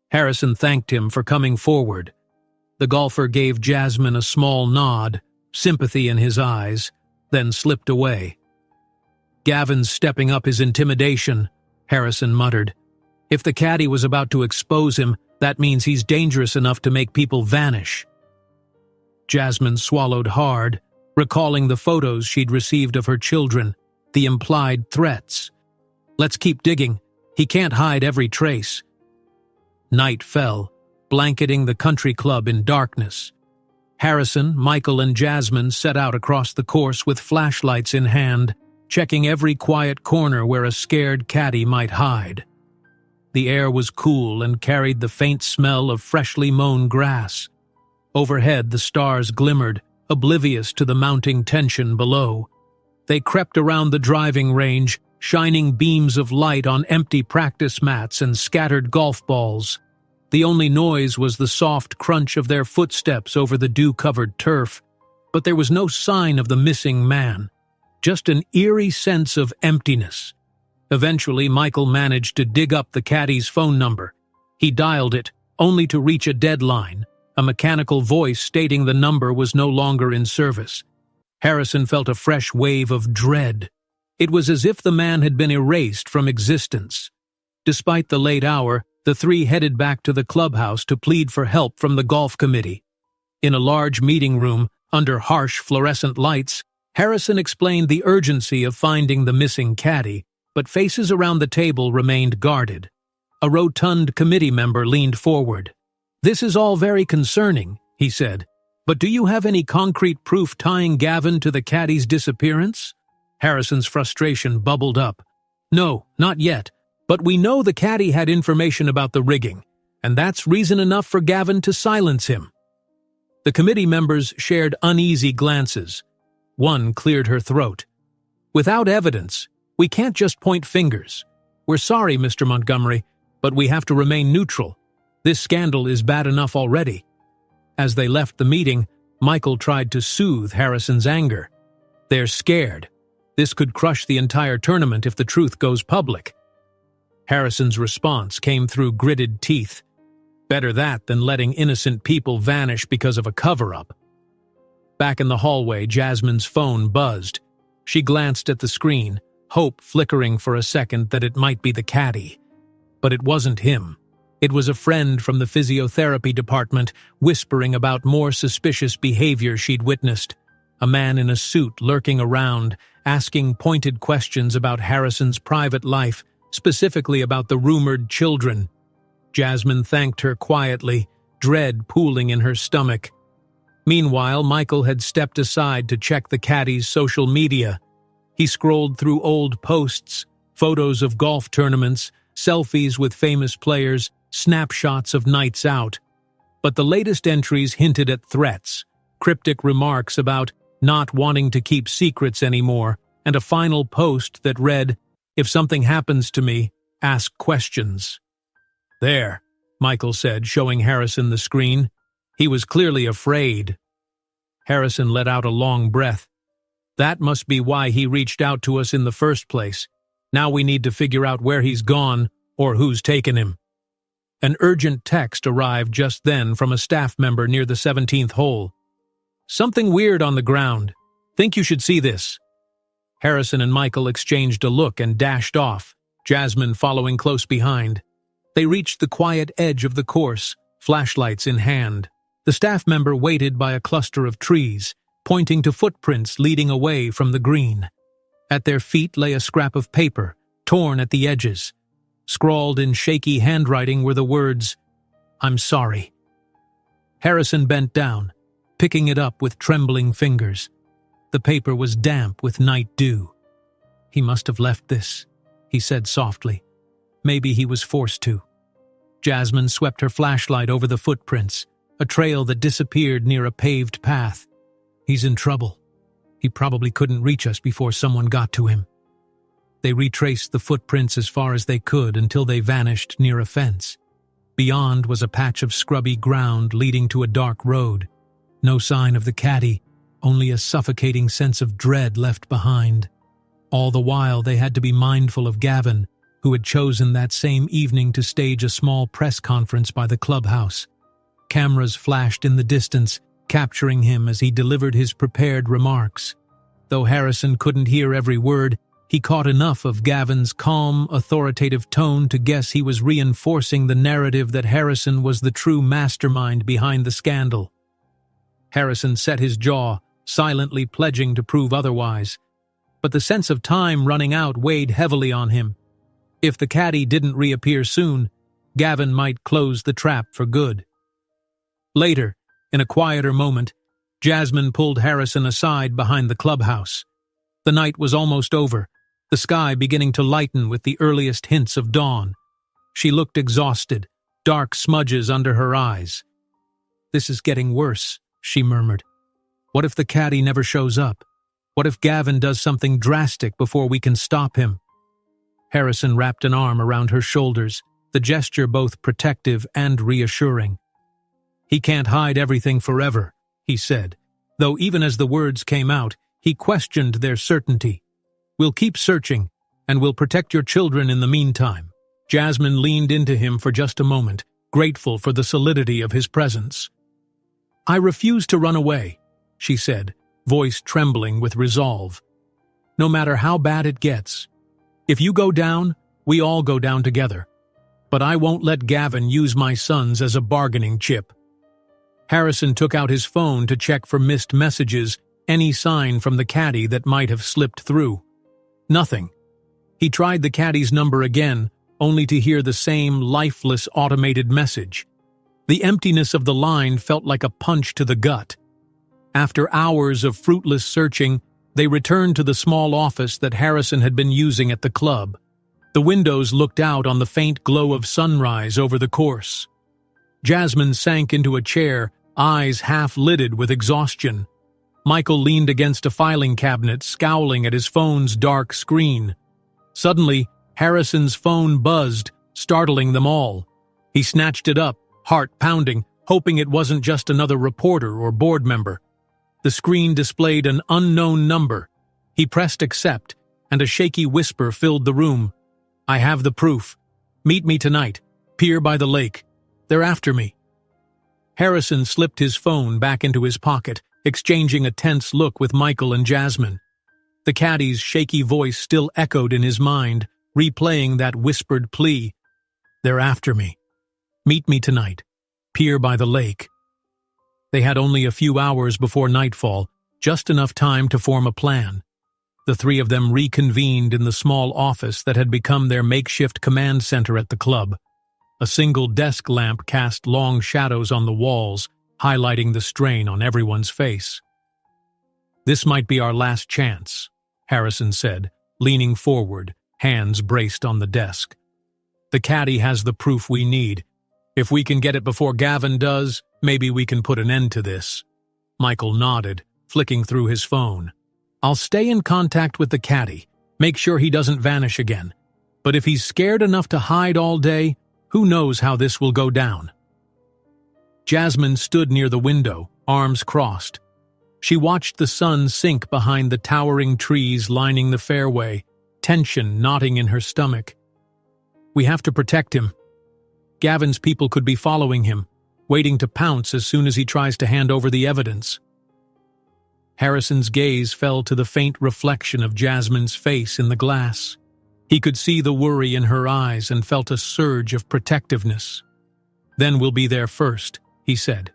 [SPEAKER 1] Harrison thanked him for coming forward. The golfer gave Jasmine a small nod, sympathy in his eyes, then slipped away. "Gavin's stepping up his intimidation," Harrison muttered. "If the caddy was about to expose him, that means he's dangerous enough to make people vanish." Jasmine swallowed hard, recalling the photos she'd received of her children, the implied threats. "Let's keep digging. He can't hide every trace." Night fell, blanketing the country club in darkness. Harrison, Michael, and Jasmine set out across the course with flashlights in hand, checking every quiet corner where a scared caddy might hide. The air was cool and carried the faint smell of freshly mown grass. Overhead, the stars glimmered, oblivious to the mounting tension below. They crept around the driving range, shining beams of light on empty practice mats and scattered golf balls. The only noise was the soft crunch of their footsteps over the dew-covered turf, but there was no sign of the missing man, just an eerie sense of emptiness. Eventually, Michael managed to dig up the caddy's phone number. He dialed it, only to reach a deadline, a mechanical voice stating the number was no longer in service. Harrison felt a fresh wave of dread. It was as if the man had been erased from existence. Despite the late hour, the three headed back to the clubhouse to plead for help from the golf committee. In a large meeting room, under harsh fluorescent lights, Harrison explained the urgency of finding the missing caddy, but faces around the table remained guarded. A rotund committee member leaned forward. "This is all very concerning," he said, "but do you have any concrete proof tying Gavin to the caddy's disappearance?" Harrison's frustration bubbled up. "No, not yet. But we know the caddy had information about the rigging, and that's reason enough for Gavin to silence him." The committee members shared uneasy glances. One cleared her throat. "Without evidence, we can't just point fingers. We're sorry, Mr. Montgomery, but we have to remain neutral. This scandal is bad enough already." As they left the meeting, Michael tried to soothe Harrison's anger. "They're scared. This could crush the entire tournament if the truth goes public." Harrison's response came through gritted teeth. Better that than letting innocent people vanish because of a cover-up. Back in the hallway, Jasmine's phone buzzed. She glanced at the screen, hope flickering for a second that it might be the caddy. But it wasn't him. It was a friend from the physiotherapy department whispering about more suspicious behavior she'd witnessed. A man in a suit lurking around, asking pointed questions about Harrison's private life, specifically about the rumored children. Jasmine thanked her quietly, dread pooling in her stomach. Meanwhile, Michael had stepped aside to check the caddy's social media. He scrolled through old posts, photos of golf tournaments, selfies with famous players, snapshots of nights out. But the latest entries hinted at threats, cryptic remarks about not wanting to keep secrets anymore, and a final post that read, "If something happens to me, ask questions." "There," Michael said, showing Harrison the screen. He was clearly afraid. Harrison let out a long breath. "That must be why he reached out to us in the first place. Now we need to figure out where he's gone or who's taken him." An urgent text arrived just then from a staff member near the 17th hole. "Something weird on the ground. Think you should see this." Harrison and Michael exchanged a look and dashed off, Jasmine following close behind. They reached the quiet edge of the course, flashlights in hand. The staff member waited by a cluster of trees, pointing to footprints leading away from the green. At their feet lay a scrap of paper, torn at the edges. Scrawled in shaky handwriting were the words, "I'm sorry." Harrison bent down, picking it up with trembling fingers. The paper was damp with night dew. "He must have left this," he said softly. "Maybe he was forced to." Jasmine swept her flashlight over the footprints, a trail that disappeared near a paved path. "He's in trouble. He probably couldn't reach us before someone got to him." They retraced the footprints as far as they could until they vanished near a fence. Beyond was a patch of scrubby ground leading to a dark road. No sign of the caddy, only a suffocating sense of dread left behind. All the while they had to be mindful of Gavin, who had chosen that same evening to stage a small press conference by the clubhouse. Cameras flashed in the distance, capturing him as he delivered his prepared remarks. Though Harrison couldn't hear every word, he caught enough of Gavin's calm, authoritative tone to guess he was reinforcing the narrative that Harrison was the true mastermind behind the scandal. Harrison set his jaw, silently pledging to prove otherwise. But the sense of time running out weighed heavily on him. If the caddy didn't reappear soon, Gavin might close the trap for good. Later, in a quieter moment, Jasmine pulled Harrison aside behind the clubhouse. The night was almost over, the sky beginning to lighten with the earliest hints of dawn. She looked exhausted, dark smudges under her eyes. "This is getting worse," she murmured. "What if the caddy never shows up? What if Gavin does something drastic before we can stop him?" Harrison wrapped an arm around her shoulders, the gesture both protective and reassuring. "He can't hide everything forever," he said, though even as the words came out, he questioned their certainty. "We'll keep searching, and we'll protect your children in the meantime." Jasmine leaned into him for just a moment, grateful for the solidity of his presence. "I refuse to run away," she said, voice trembling with resolve. "No matter how bad it gets. If you go down, we all go down together. But I won't let Gavin use my sons as a bargaining chip." Harrison took out his phone to check for missed messages, any sign from the caddy that might have slipped through. Nothing. He tried the caddy's number again, only to hear the same lifeless automated message. The emptiness of the line felt like a punch to the gut. After hours of fruitless searching, they returned to the small office that Harrison had been using at the club. The windows looked out on the faint glow of sunrise over the course. Jasmine sank into a chair, eyes half-lidded with exhaustion. Michael leaned against a filing cabinet, scowling at his phone's dark screen. Suddenly, Harrison's phone buzzed, startling them all. He snatched it up, heart pounding, hoping it wasn't just another reporter or board member. The screen displayed an unknown number. He pressed accept, and a shaky whisper filled the room. "I have the proof. Meet me tonight. Pier by the lake. They're after me." Harrison slipped his phone back into his pocket, exchanging a tense look with Michael and Jasmine. The caddy's shaky voice still echoed in his mind, replaying that whispered plea. "They're after me. Meet me tonight. Pier by the lake." They had only a few hours before nightfall, just enough time to form a plan. The three of them reconvened in the small office that had become their makeshift command center at the club. A single desk lamp cast long shadows on the walls, highlighting the strain on everyone's face. "This might be our last chance," Harrison said, leaning forward, hands braced on the desk. "The caddy has the proof we need. If we can get it before Gavin does, maybe we can put an end to this." Michael nodded, flicking through his phone. "I'll stay in contact with the caddy, make sure he doesn't vanish again. But if he's scared enough to hide all day, who knows how this will go down." Jasmine stood near the window, arms crossed. She watched the sun sink behind the towering trees lining the fairway, tension knotting in her stomach. "We have to protect him. Gavin's people could be following him, waiting to pounce as soon as he tries to hand over the evidence." Harrison's gaze fell to the faint reflection of Jasmine's face in the glass. He could see the worry in her eyes and felt a surge of protectiveness. "Then we'll be there first," he said.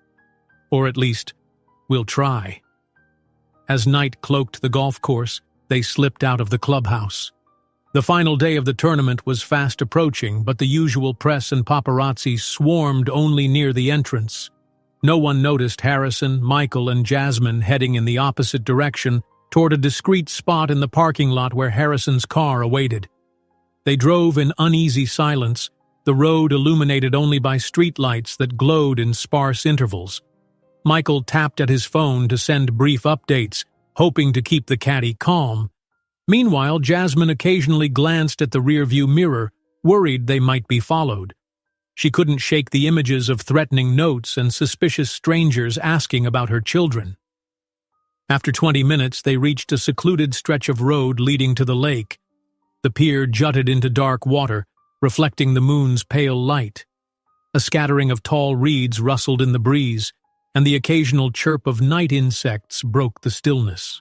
[SPEAKER 1] "Or at least, we'll try." As night cloaked the golf course, they slipped out of the clubhouse. The final day of the tournament was fast approaching, but the usual press and paparazzi swarmed only near the entrance. No one noticed Harrison, Michael, and Jasmine heading in the opposite direction toward a discreet spot in the parking lot where Harrison's car awaited. They drove in uneasy silence, the road illuminated only by streetlights that glowed in sparse intervals. Michael tapped at his phone to send brief updates, hoping to keep the caddy calm. Meanwhile, Jasmine occasionally glanced at the rearview mirror, worried they might be followed. She couldn't shake the images of threatening notes and suspicious strangers asking about her children. After 20 minutes, they reached a secluded stretch of road leading to the lake. The pier jutted into dark water, reflecting the moon's pale light. A scattering of tall reeds rustled in the breeze, and the occasional chirp of night insects broke the stillness.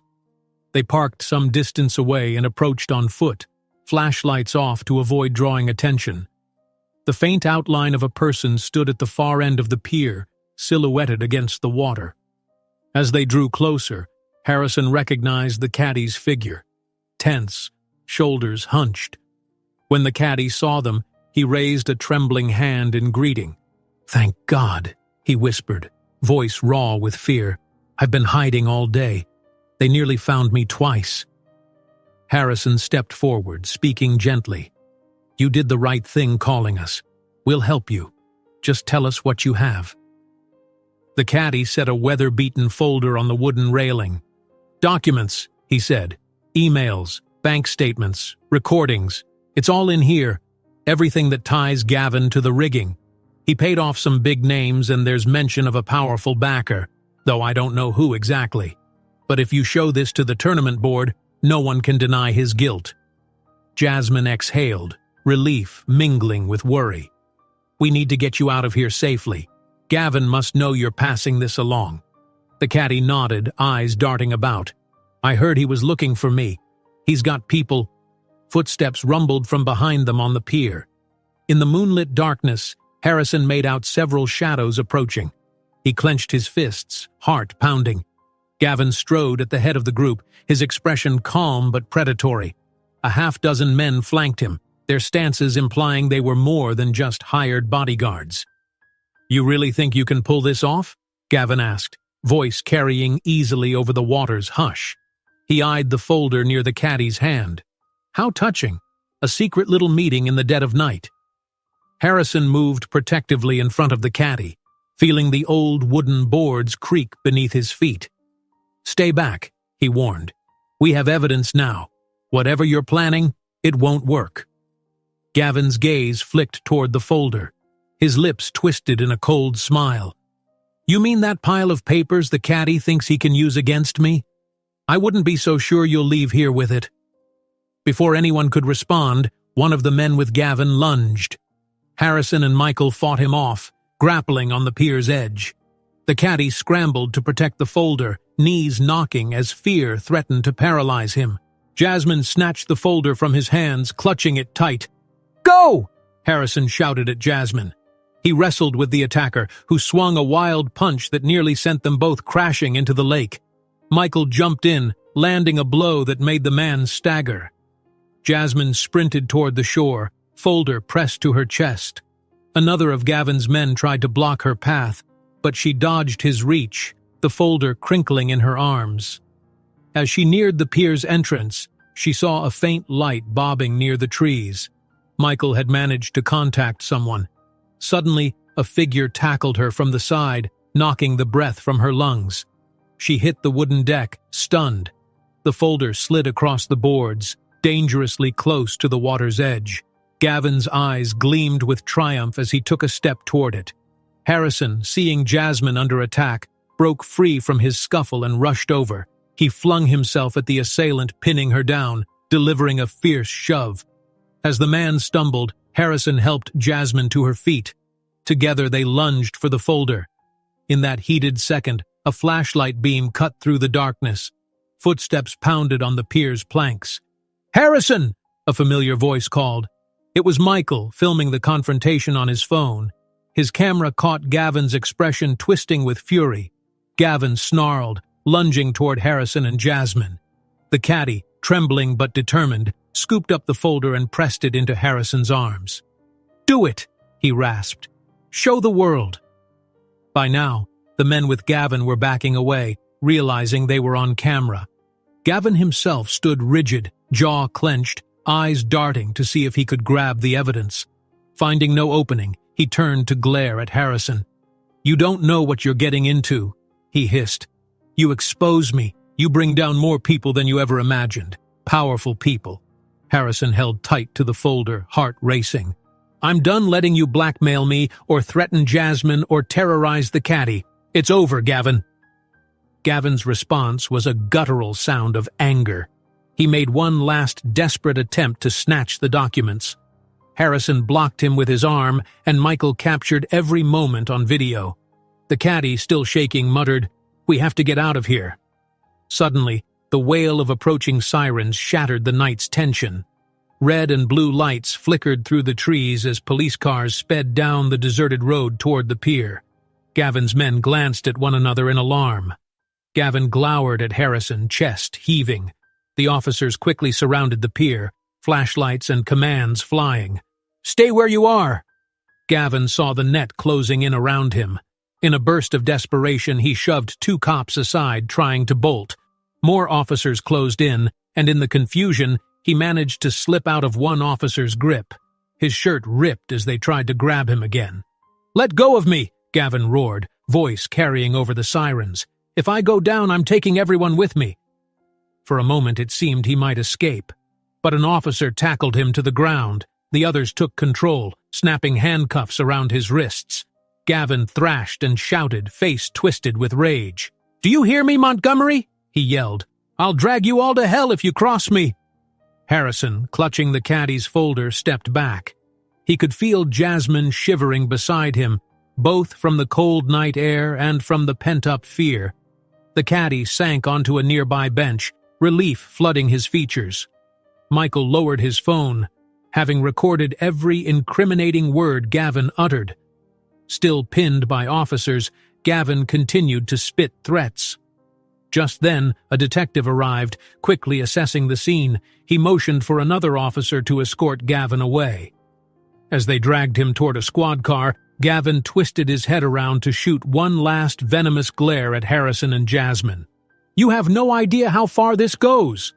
[SPEAKER 1] They parked some distance away and approached on foot, flashlights off to avoid drawing attention. The faint outline of a person stood at the far end of the pier, silhouetted against the water. As they drew closer, Harrison recognized the caddy's figure, tense, shoulders hunched. When the caddy saw them, he raised a trembling hand in greeting. "Thank God," he whispered, voice raw with fear. "I've been hiding all day. They nearly found me twice." Harrison stepped forward, speaking gently. "You did the right thing calling us. We'll help you. Just tell us what you have." The caddy set a weather-beaten folder on the wooden railing. "Documents," he said. "Emails, bank statements, recordings. It's all in here. Everything that ties Gavin to the rigging. He paid off some big names and there's mention of a powerful backer, though I don't know who exactly. But if you show this to the tournament board, no one can deny his guilt." Jasmine exhaled, relief mingling with worry. "We need to get you out of here safely. Gavin must know you're passing this along." The caddy nodded, eyes darting about. "I heard he was looking for me. He's got people." Footsteps rumbled from behind them on the pier. In the moonlit darkness, Harrison made out several shadows approaching. He clenched his fists, heart pounding. Gavin strode at the head of the group, his expression calm but predatory. A half-dozen men flanked him, their stances implying they were more than just hired bodyguards. "You really think you can pull this off?" Gavin asked, voice carrying easily over the water's hush. He eyed the folder near the caddy's hand. How touching, a secret little meeting in the dead of night. Harrison moved protectively in front of the caddy, feeling the old wooden boards creak beneath his feet. "Stay back," he warned. "We have evidence now. Whatever you're planning, it won't work." Gavin's gaze flicked toward the folder. His lips twisted in a cold smile. "You mean that pile of papers the caddy thinks he can use against me? I wouldn't be so sure you'll leave here with it." Before anyone could respond, one of the men with Gavin lunged. Harrison and Michael fought him off, grappling on the pier's edge. The caddy scrambled to protect the folder, knees knocking as fear threatened to paralyze him. Jasmine snatched the folder from his hands, clutching it tight. "Go!" Harrison shouted at Jasmine. He wrestled with the attacker, who swung a wild punch that nearly sent them both crashing into the lake. Michael jumped in, landing a blow that made the man stagger. Jasmine sprinted toward the shore, folder pressed to her chest. Another of Gavin's men tried to block her path, but she dodged his reach, the folder crinkling in her arms. As she neared the pier's entrance, she saw a faint light bobbing near the trees. Michael had managed to contact someone. Suddenly, a figure tackled her from the side, knocking the breath from her lungs. She hit the wooden deck, stunned. The folder slid across the boards, dangerously close to the water's edge. Gavin's eyes gleamed with triumph as he took a step toward it. Harrison, seeing Jasmine under attack, broke free from his scuffle and rushed over. He flung himself at the assailant, pinning her down, delivering a fierce shove. As the man stumbled, Harrison helped Jasmine to her feet. Together they lunged for the folder. In that heated second, a flashlight beam cut through the darkness. Footsteps pounded on the pier's planks. "Harrison!" a familiar voice called. It was Michael, filming the confrontation on his phone. His camera caught Gavin's expression twisting with fury. Gavin snarled, lunging toward Harrison and Jasmine. The caddy, trembling but determined, scooped up the folder and pressed it into Harrison's arms. "Do it," he rasped. "Show the world." By now, the men with Gavin were backing away, realizing they were on camera. Gavin himself stood rigid, jaw clenched, eyes darting to see if he could grab the evidence. Finding no opening, he turned to glare at Harrison. "You don't know what you're getting into," he hissed. "You expose me. You bring down more people than you ever imagined. Powerful people." Harrison held tight to the folder, heart racing. "I'm done letting you blackmail me or threaten Jasmine or terrorize the caddy. It's over, Gavin." Gavin's response was a guttural sound of anger. He made one last desperate attempt to snatch the documents. Harrison blocked him with his arm, and Michael captured every moment on video. The caddy, still shaking, muttered, "We have to get out of here." Suddenly, the wail of approaching sirens shattered the night's tension. Red and blue lights flickered through the trees as police cars sped down the deserted road toward the pier. Gavin's men glanced at one another in alarm. Gavin glowered at Harrison, chest heaving. The officers quickly surrounded the pier, flashlights and commands flying. "Stay where you are!" Gavin saw the net closing in around him. In a burst of desperation, he shoved two cops aside, trying to bolt. More officers closed in, and in the confusion, he managed to slip out of one officer's grip. His shirt ripped as they tried to grab him again. "Let go of me!" Gavin roared, voice carrying over the sirens. "If I go down, I'm taking everyone with me." For a moment it seemed he might escape, but an officer tackled him to the ground. The others took control, snapping handcuffs around his wrists. Gavin thrashed and shouted, face twisted with rage. "Do you hear me, Montgomery?" he yelled. "I'll drag you all to hell if you cross me." Harrison, clutching the caddy's folder, stepped back. He could feel Jasmine shivering beside him, both from the cold night air and from the pent-up fear. The caddy sank onto a nearby bench, relief flooding his features. Michael lowered his phone, having recorded every incriminating word Gavin uttered. Still pinned by officers, Gavin continued to spit threats. Just then, a detective arrived, quickly assessing the scene. He motioned for another officer to escort Gavin away. As they dragged him toward a squad car, Gavin twisted his head around to shoot one last venomous glare at Harrison and Jasmine. "You have no idea how far this goes!"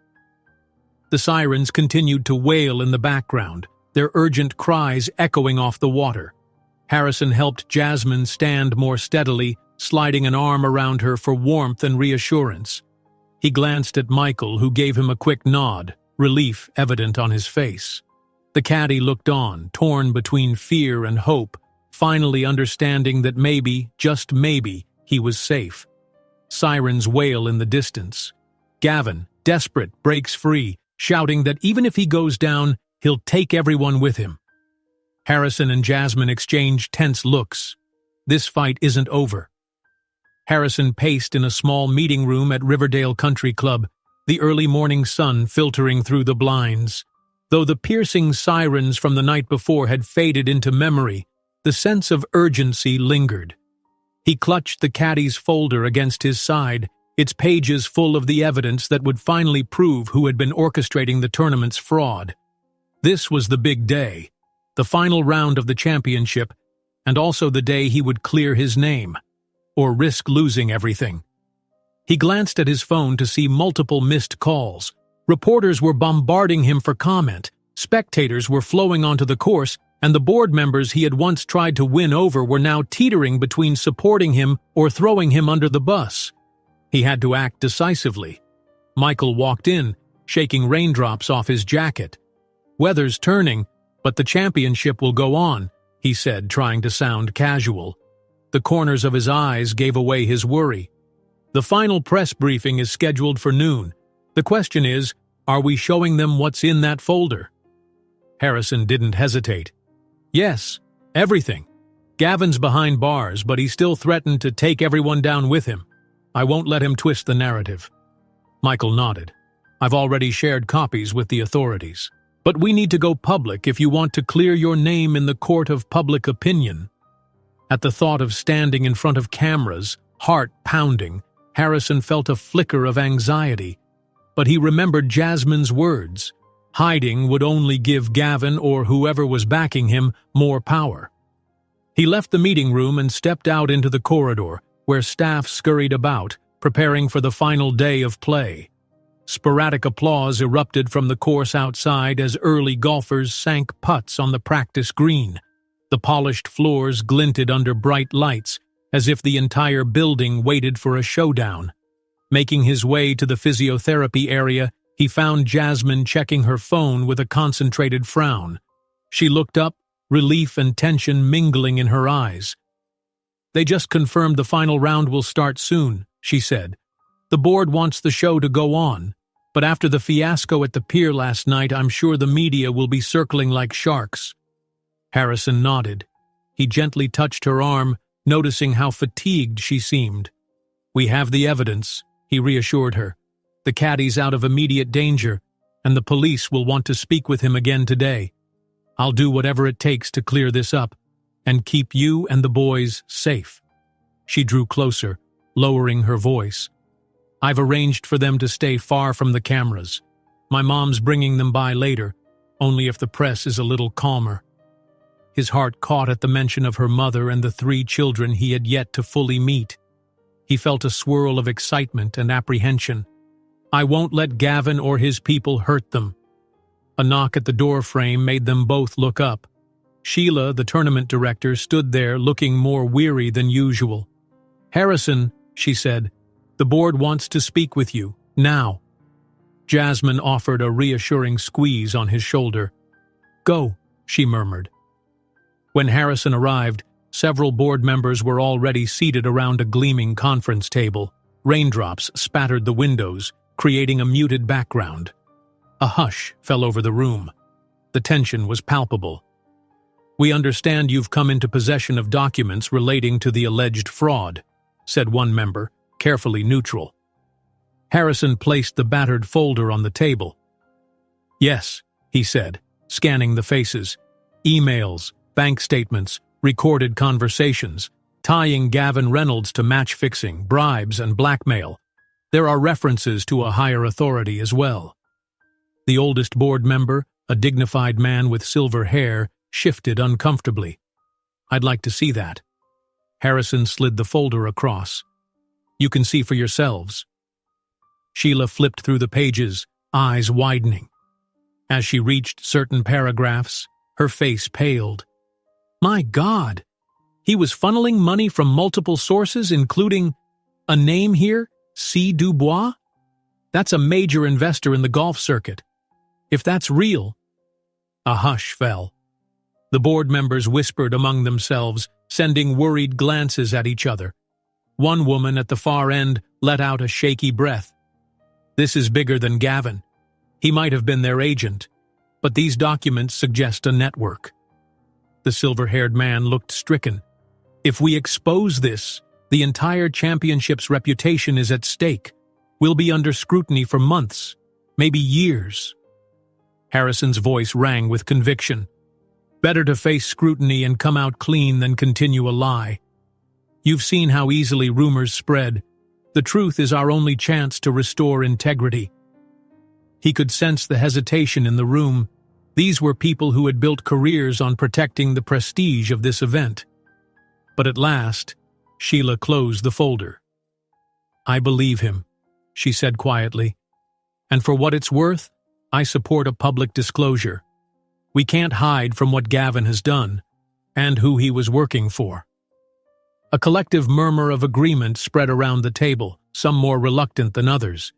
[SPEAKER 1] The sirens continued to wail in the background, their urgent cries echoing off the water. Harrison helped Jasmine stand more steadily, sliding an arm around her for warmth and reassurance. He glanced at Michael, who gave him a quick nod, relief evident on his face. The caddy looked on, torn between fear and hope, finally understanding that maybe, just maybe, he was safe. Sirens wail in the distance. Gavin, desperate, breaks free, shouting that even if he goes down, he'll take everyone with him. Harrison and Jasmine exchanged tense looks. This fight isn't over. Harrison paced in a small meeting room at Riverdale Country Club, the early morning sun filtering through the blinds. Though the piercing sirens from the night before had faded into memory, the sense of urgency lingered. He clutched the caddy's folder against his side, its pages full of the evidence that would finally prove who had been orchestrating the tournament's fraud. This was the big day, the final round of the championship, and also the day he would clear his name, or risk losing everything. He glanced at his phone to see multiple missed calls. Reporters were bombarding him for comment, spectators were flowing onto the course, and the board members he had once tried to win over were now teetering between supporting him or throwing him under the bus. He had to act decisively. Michael walked in, shaking raindrops off his jacket. "Weather's turning, but the championship will go on," he said, trying to sound casual. The corners of his eyes gave away his worry. "The final press briefing is scheduled for noon. The question is, are we showing them what's in that folder?" Harrison didn't hesitate. "Yes, everything. Gavin's behind bars, but he still threatened to take everyone down with him. I won't let him twist the narrative." Michael nodded. "I've already shared copies with the authorities. But we need to go public if you want to clear your name in the court of public opinion." At the thought of standing in front of cameras, heart pounding, Harrison felt a flicker of anxiety. But he remembered Jasmine's words. Hiding would only give Gavin or whoever was backing him more power. He left the meeting room and stepped out into the corridor, where staff scurried about, preparing for the final day of play. Sporadic applause erupted from the course outside as early golfers sank putts on the practice green. The polished floors glinted under bright lights, as if the entire building waited for a showdown. Making his way to the physiotherapy area, he found Jasmine checking her phone with a concentrated frown. She looked up, relief and tension mingling in her eyes. "They just confirmed the final round will start soon," she said. "The board wants the show to go on, but after the fiasco at the pier last night, I'm sure the media will be circling like sharks." Harrison nodded. He gently touched her arm, noticing how fatigued she seemed. "We have the evidence," he reassured her. "The caddy's out of immediate danger, and the police will want to speak with him again today. I'll do whatever it takes to clear this up, and keep you and the boys safe." She drew closer, lowering her voice. "I've arranged for them to stay far from the cameras. My mom's bringing them by later, only if the press is a little calmer." His heart caught at the mention of her mother and the 3 children he had yet to fully meet. He felt a swirl of excitement and apprehension. "I won't let Gavin or his people hurt them." A knock at the door frame made them both look up. Sheila, the tournament director, stood there looking more weary than usual. "Harrison," she said, "the board wants to speak with you, now." Jasmine offered a reassuring squeeze on his shoulder. "Go," she murmured. When Harrison arrived, several board members were already seated around a gleaming conference table. Raindrops spattered the windows, creating a muted background. A hush fell over the room. The tension was palpable. "We understand you've come into possession of documents relating to the alleged fraud," said one member, carefully neutral. Harrison placed the battered folder on the table. "Yes," he said, scanning the faces. "Emails, bank statements, recorded conversations, tying Gavin Reynolds to match-fixing, bribes, and blackmail. There are references to a higher authority as well." The oldest board member, a dignified man with silver hair, shifted uncomfortably. "I'd like to see that." Harrison slid the folder across. "You can see for yourselves." Sheila flipped through the pages, eyes widening. As she reached certain paragraphs, her face paled. "My God, He was funneling money from multiple sources, including a name here, C. Dubois? That's a major investor in the golf circuit. If that's real... A hush fell. The board members whispered among themselves, sending worried glances at each other. One woman at the far end let out a shaky breath. This is bigger than Gavin. He might have been their agent, but these documents suggest a network. The silver-haired man looked stricken. If we expose this, the entire championship's reputation is at stake. We'll be under scrutiny for months, maybe years. Harrison's voice rang with conviction. Better to face scrutiny and come out clean than continue a lie. You've seen how easily rumors spread. The truth is our only chance to restore integrity. He could sense the hesitation in the room. These were people who had built careers on protecting the prestige of this event. But at last, Sheila closed the folder. I believe him, she said quietly. And for what it's worth, I support a public disclosure. We can't hide from what Gavin has done, and who he was working for. A collective murmur of agreement spread around the table, some more reluctant than others.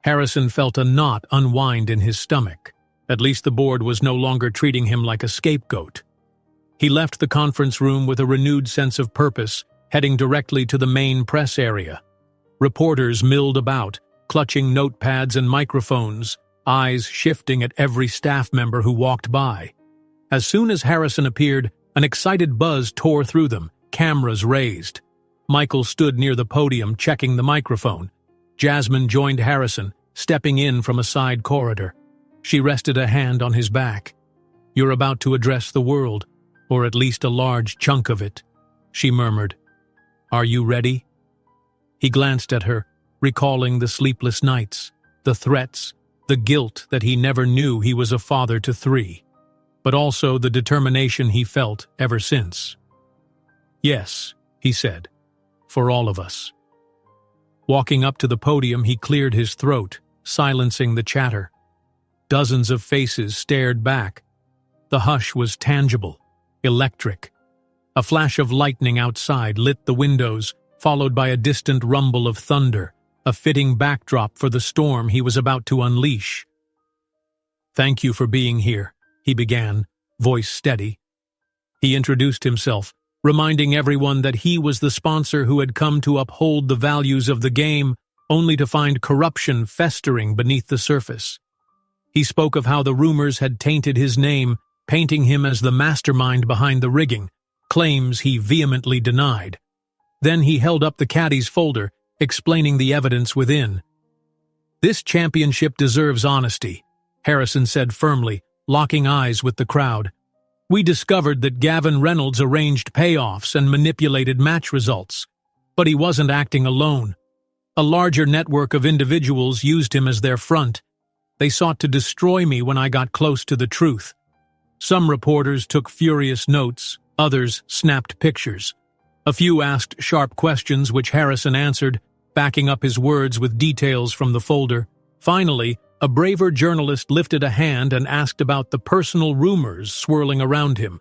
[SPEAKER 1] Harrison felt a knot unwind in his stomach. At least the board was no longer treating him like a scapegoat. He left the conference room with a renewed sense of purpose, heading directly to the main press area. Reporters milled about, clutching notepads and microphones, eyes shifting at every staff member who walked by. As soon as Harrison appeared, an excited buzz tore through them, cameras raised. Michael stood near the podium checking the microphone. Jasmine joined Harrison, stepping in from a side corridor. She rested a hand on his back. You're about to address the world, or at least a large chunk of it, she murmured. Are you ready? He glanced at her, recalling the sleepless nights, the threats, the guilt that he never knew he was a father to 3, but also the determination he felt ever since. Yes, he said, for all of us. Walking up to the podium, he cleared his throat, silencing the chatter. Dozens of faces stared back. The hush was tangible, electric. A flash of lightning outside lit the windows, followed by a distant rumble of thunder, a fitting backdrop for the storm he was about to unleash. Thank you for being here, he began, voice steady. He introduced himself, reminding everyone that he was the sponsor who had come to uphold the values of the game, only to find corruption festering beneath the surface. He spoke of how the rumors had tainted his name, painting him as the mastermind behind the rigging, claims he vehemently denied. Then he held up the caddy's folder, explaining the evidence within. This championship deserves honesty, Harrison said firmly, locking eyes with the crowd. We discovered that Gavin Reynolds arranged payoffs and manipulated match results, but he wasn't acting alone. A larger network of individuals used him as their front. They sought to destroy me when I got close to the truth. Some reporters took furious notes, others snapped pictures. A few asked sharp questions which Harrison answered, backing up his words with details from the folder. Finally, a braver journalist lifted a hand and asked about the personal rumors swirling around him.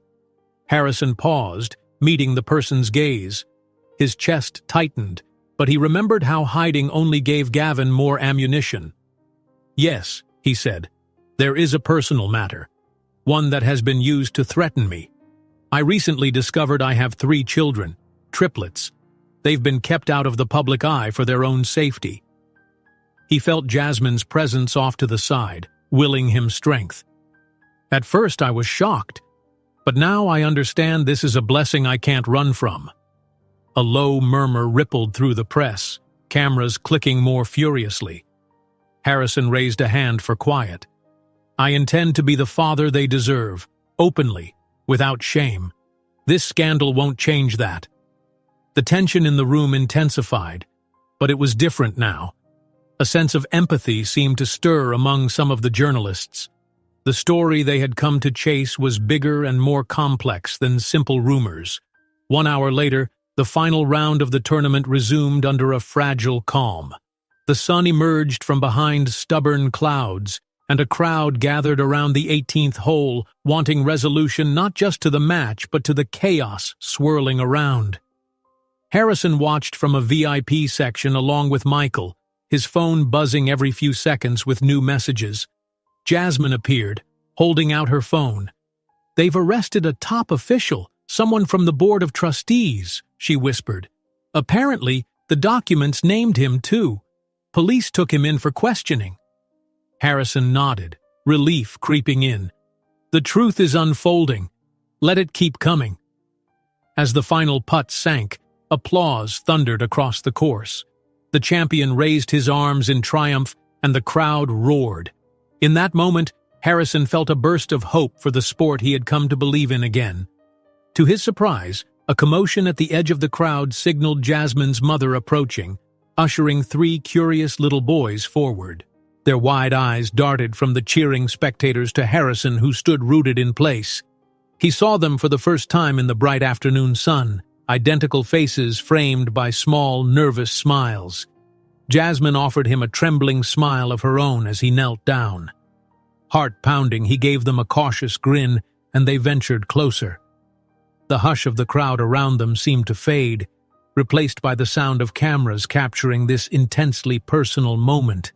[SPEAKER 1] Harrison paused, meeting the person's gaze. His chest tightened, but he remembered how hiding only gave Gavin more ammunition. Yes, he said, there is a personal matter, one that has been used to threaten me. I recently discovered I have 3 children, triplets. They've been kept out of the public eye for their own safety. He felt Jasmine's presence off to the side, willing him strength. At first I was shocked, but now I understand this is a blessing I can't run from. A low murmur rippled through the press, cameras clicking more furiously. Harrison raised a hand for quiet. I intend to be the father they deserve, openly, without shame. This scandal won't change that. The tension in the room intensified, but it was different now. A sense of empathy seemed to stir among some of the journalists. The story they had come to chase was bigger and more complex than simple rumors. 1 hour later, the final round of the tournament resumed under a fragile calm. The sun emerged from behind stubborn clouds, and a crowd gathered around the 18th hole, wanting resolution not just to the match but to the chaos swirling around. Harrison watched from a VIP section along with Michael, his phone buzzing every few seconds with new messages. Jasmine appeared, holding out her phone. "They've arrested a top official, someone from the board of trustees," she whispered. "Apparently, the documents named him too. Police took him in for questioning." Harrison nodded, relief creeping in. "The truth is unfolding. Let it keep coming." As the final putt sank, applause thundered across the course. The champion raised his arms in triumph, and the crowd roared. In that moment, Harrison felt a burst of hope for the sport he had come to believe in again. To his surprise, a commotion at the edge of the crowd signaled Jasmine's mother approaching, ushering 3 curious little boys forward. Their wide eyes darted from the cheering spectators to Harrison, who stood rooted in place. He saw them for the first time in the bright afternoon sun, identical faces framed by small, nervous smiles. Jasmine offered him a trembling smile of her own as he knelt down. Heart-pounding, he gave them a cautious grin, and they ventured closer. The hush of the crowd around them seemed to fade, replaced by the sound of cameras capturing this intensely personal moment.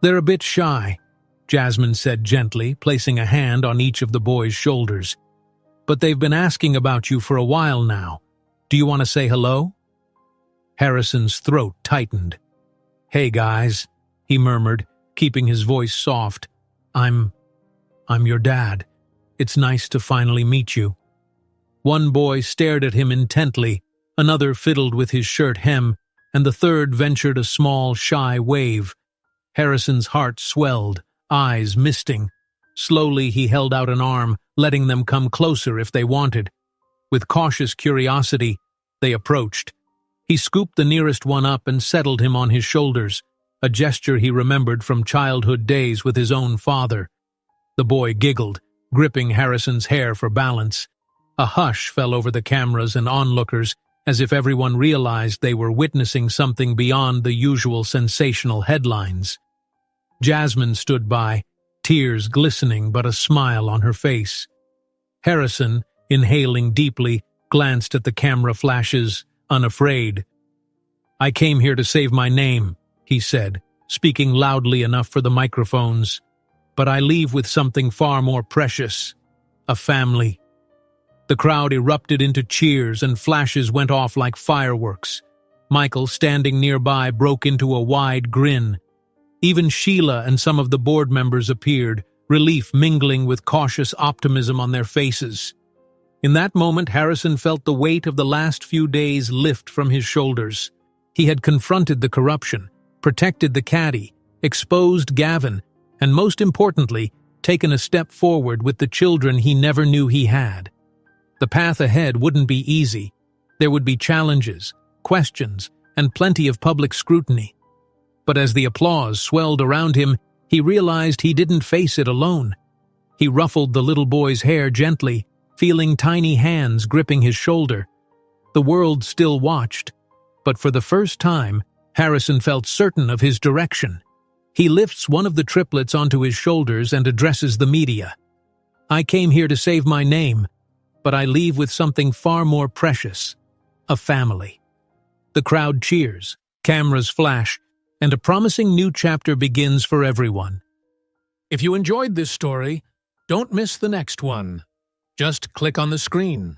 [SPEAKER 1] "They're a bit shy," Jasmine said gently, placing a hand on each of the boys' shoulders. "But they've been asking about you for a while now. Do you want to say hello?" Harrison's throat tightened. "Hey, guys," he murmured, keeping his voice soft. I'm your dad. It's nice to finally meet you." One boy stared at him intently, another fiddled with his shirt hem, and the third ventured a small, shy wave. Harrison's heart swelled, eyes misting. Slowly he held out an arm, letting them come closer if they wanted. With cautious curiosity, they approached. He scooped the nearest one up and settled him on his shoulders, a gesture he remembered from childhood days with his own father. The boy giggled, gripping Harrison's hair for balance. A hush fell over the cameras and onlookers, as if everyone realized they were witnessing something beyond the usual sensational headlines. Jasmine stood by, tears glistening but a smile on her face. Harrison, inhaling deeply, glanced at the camera flashes, unafraid. "I came here to save my name," he said, speaking loudly enough for the microphones. "But I leave with something far more precious: a family." The crowd erupted into cheers and flashes went off like fireworks. Michael, standing nearby, broke into a wide grin. Even Sheila and some of the board members appeared, relief mingling with cautious optimism on their faces. In that moment, Harrison felt the weight of the last few days lift from his shoulders. He had confronted the corruption, protected the caddy, exposed Gavin, and most importantly, taken a step forward with the children he never knew he had. The path ahead wouldn't be easy. There would be challenges, questions, and plenty of public scrutiny. But as the applause swelled around him, he realized he didn't face it alone. He ruffled the little boy's hair gently, feeling tiny hands gripping his shoulder. The world still watched, but for the first time, Harrison felt certain of his direction. He lifts one of the triplets onto his shoulders and addresses the media. "I came here to save my name, but I leave with something far more precious: a family." The crowd cheers, cameras flash, and a promising new chapter begins for everyone. If you enjoyed this story, don't miss the next one. Just click on the screen.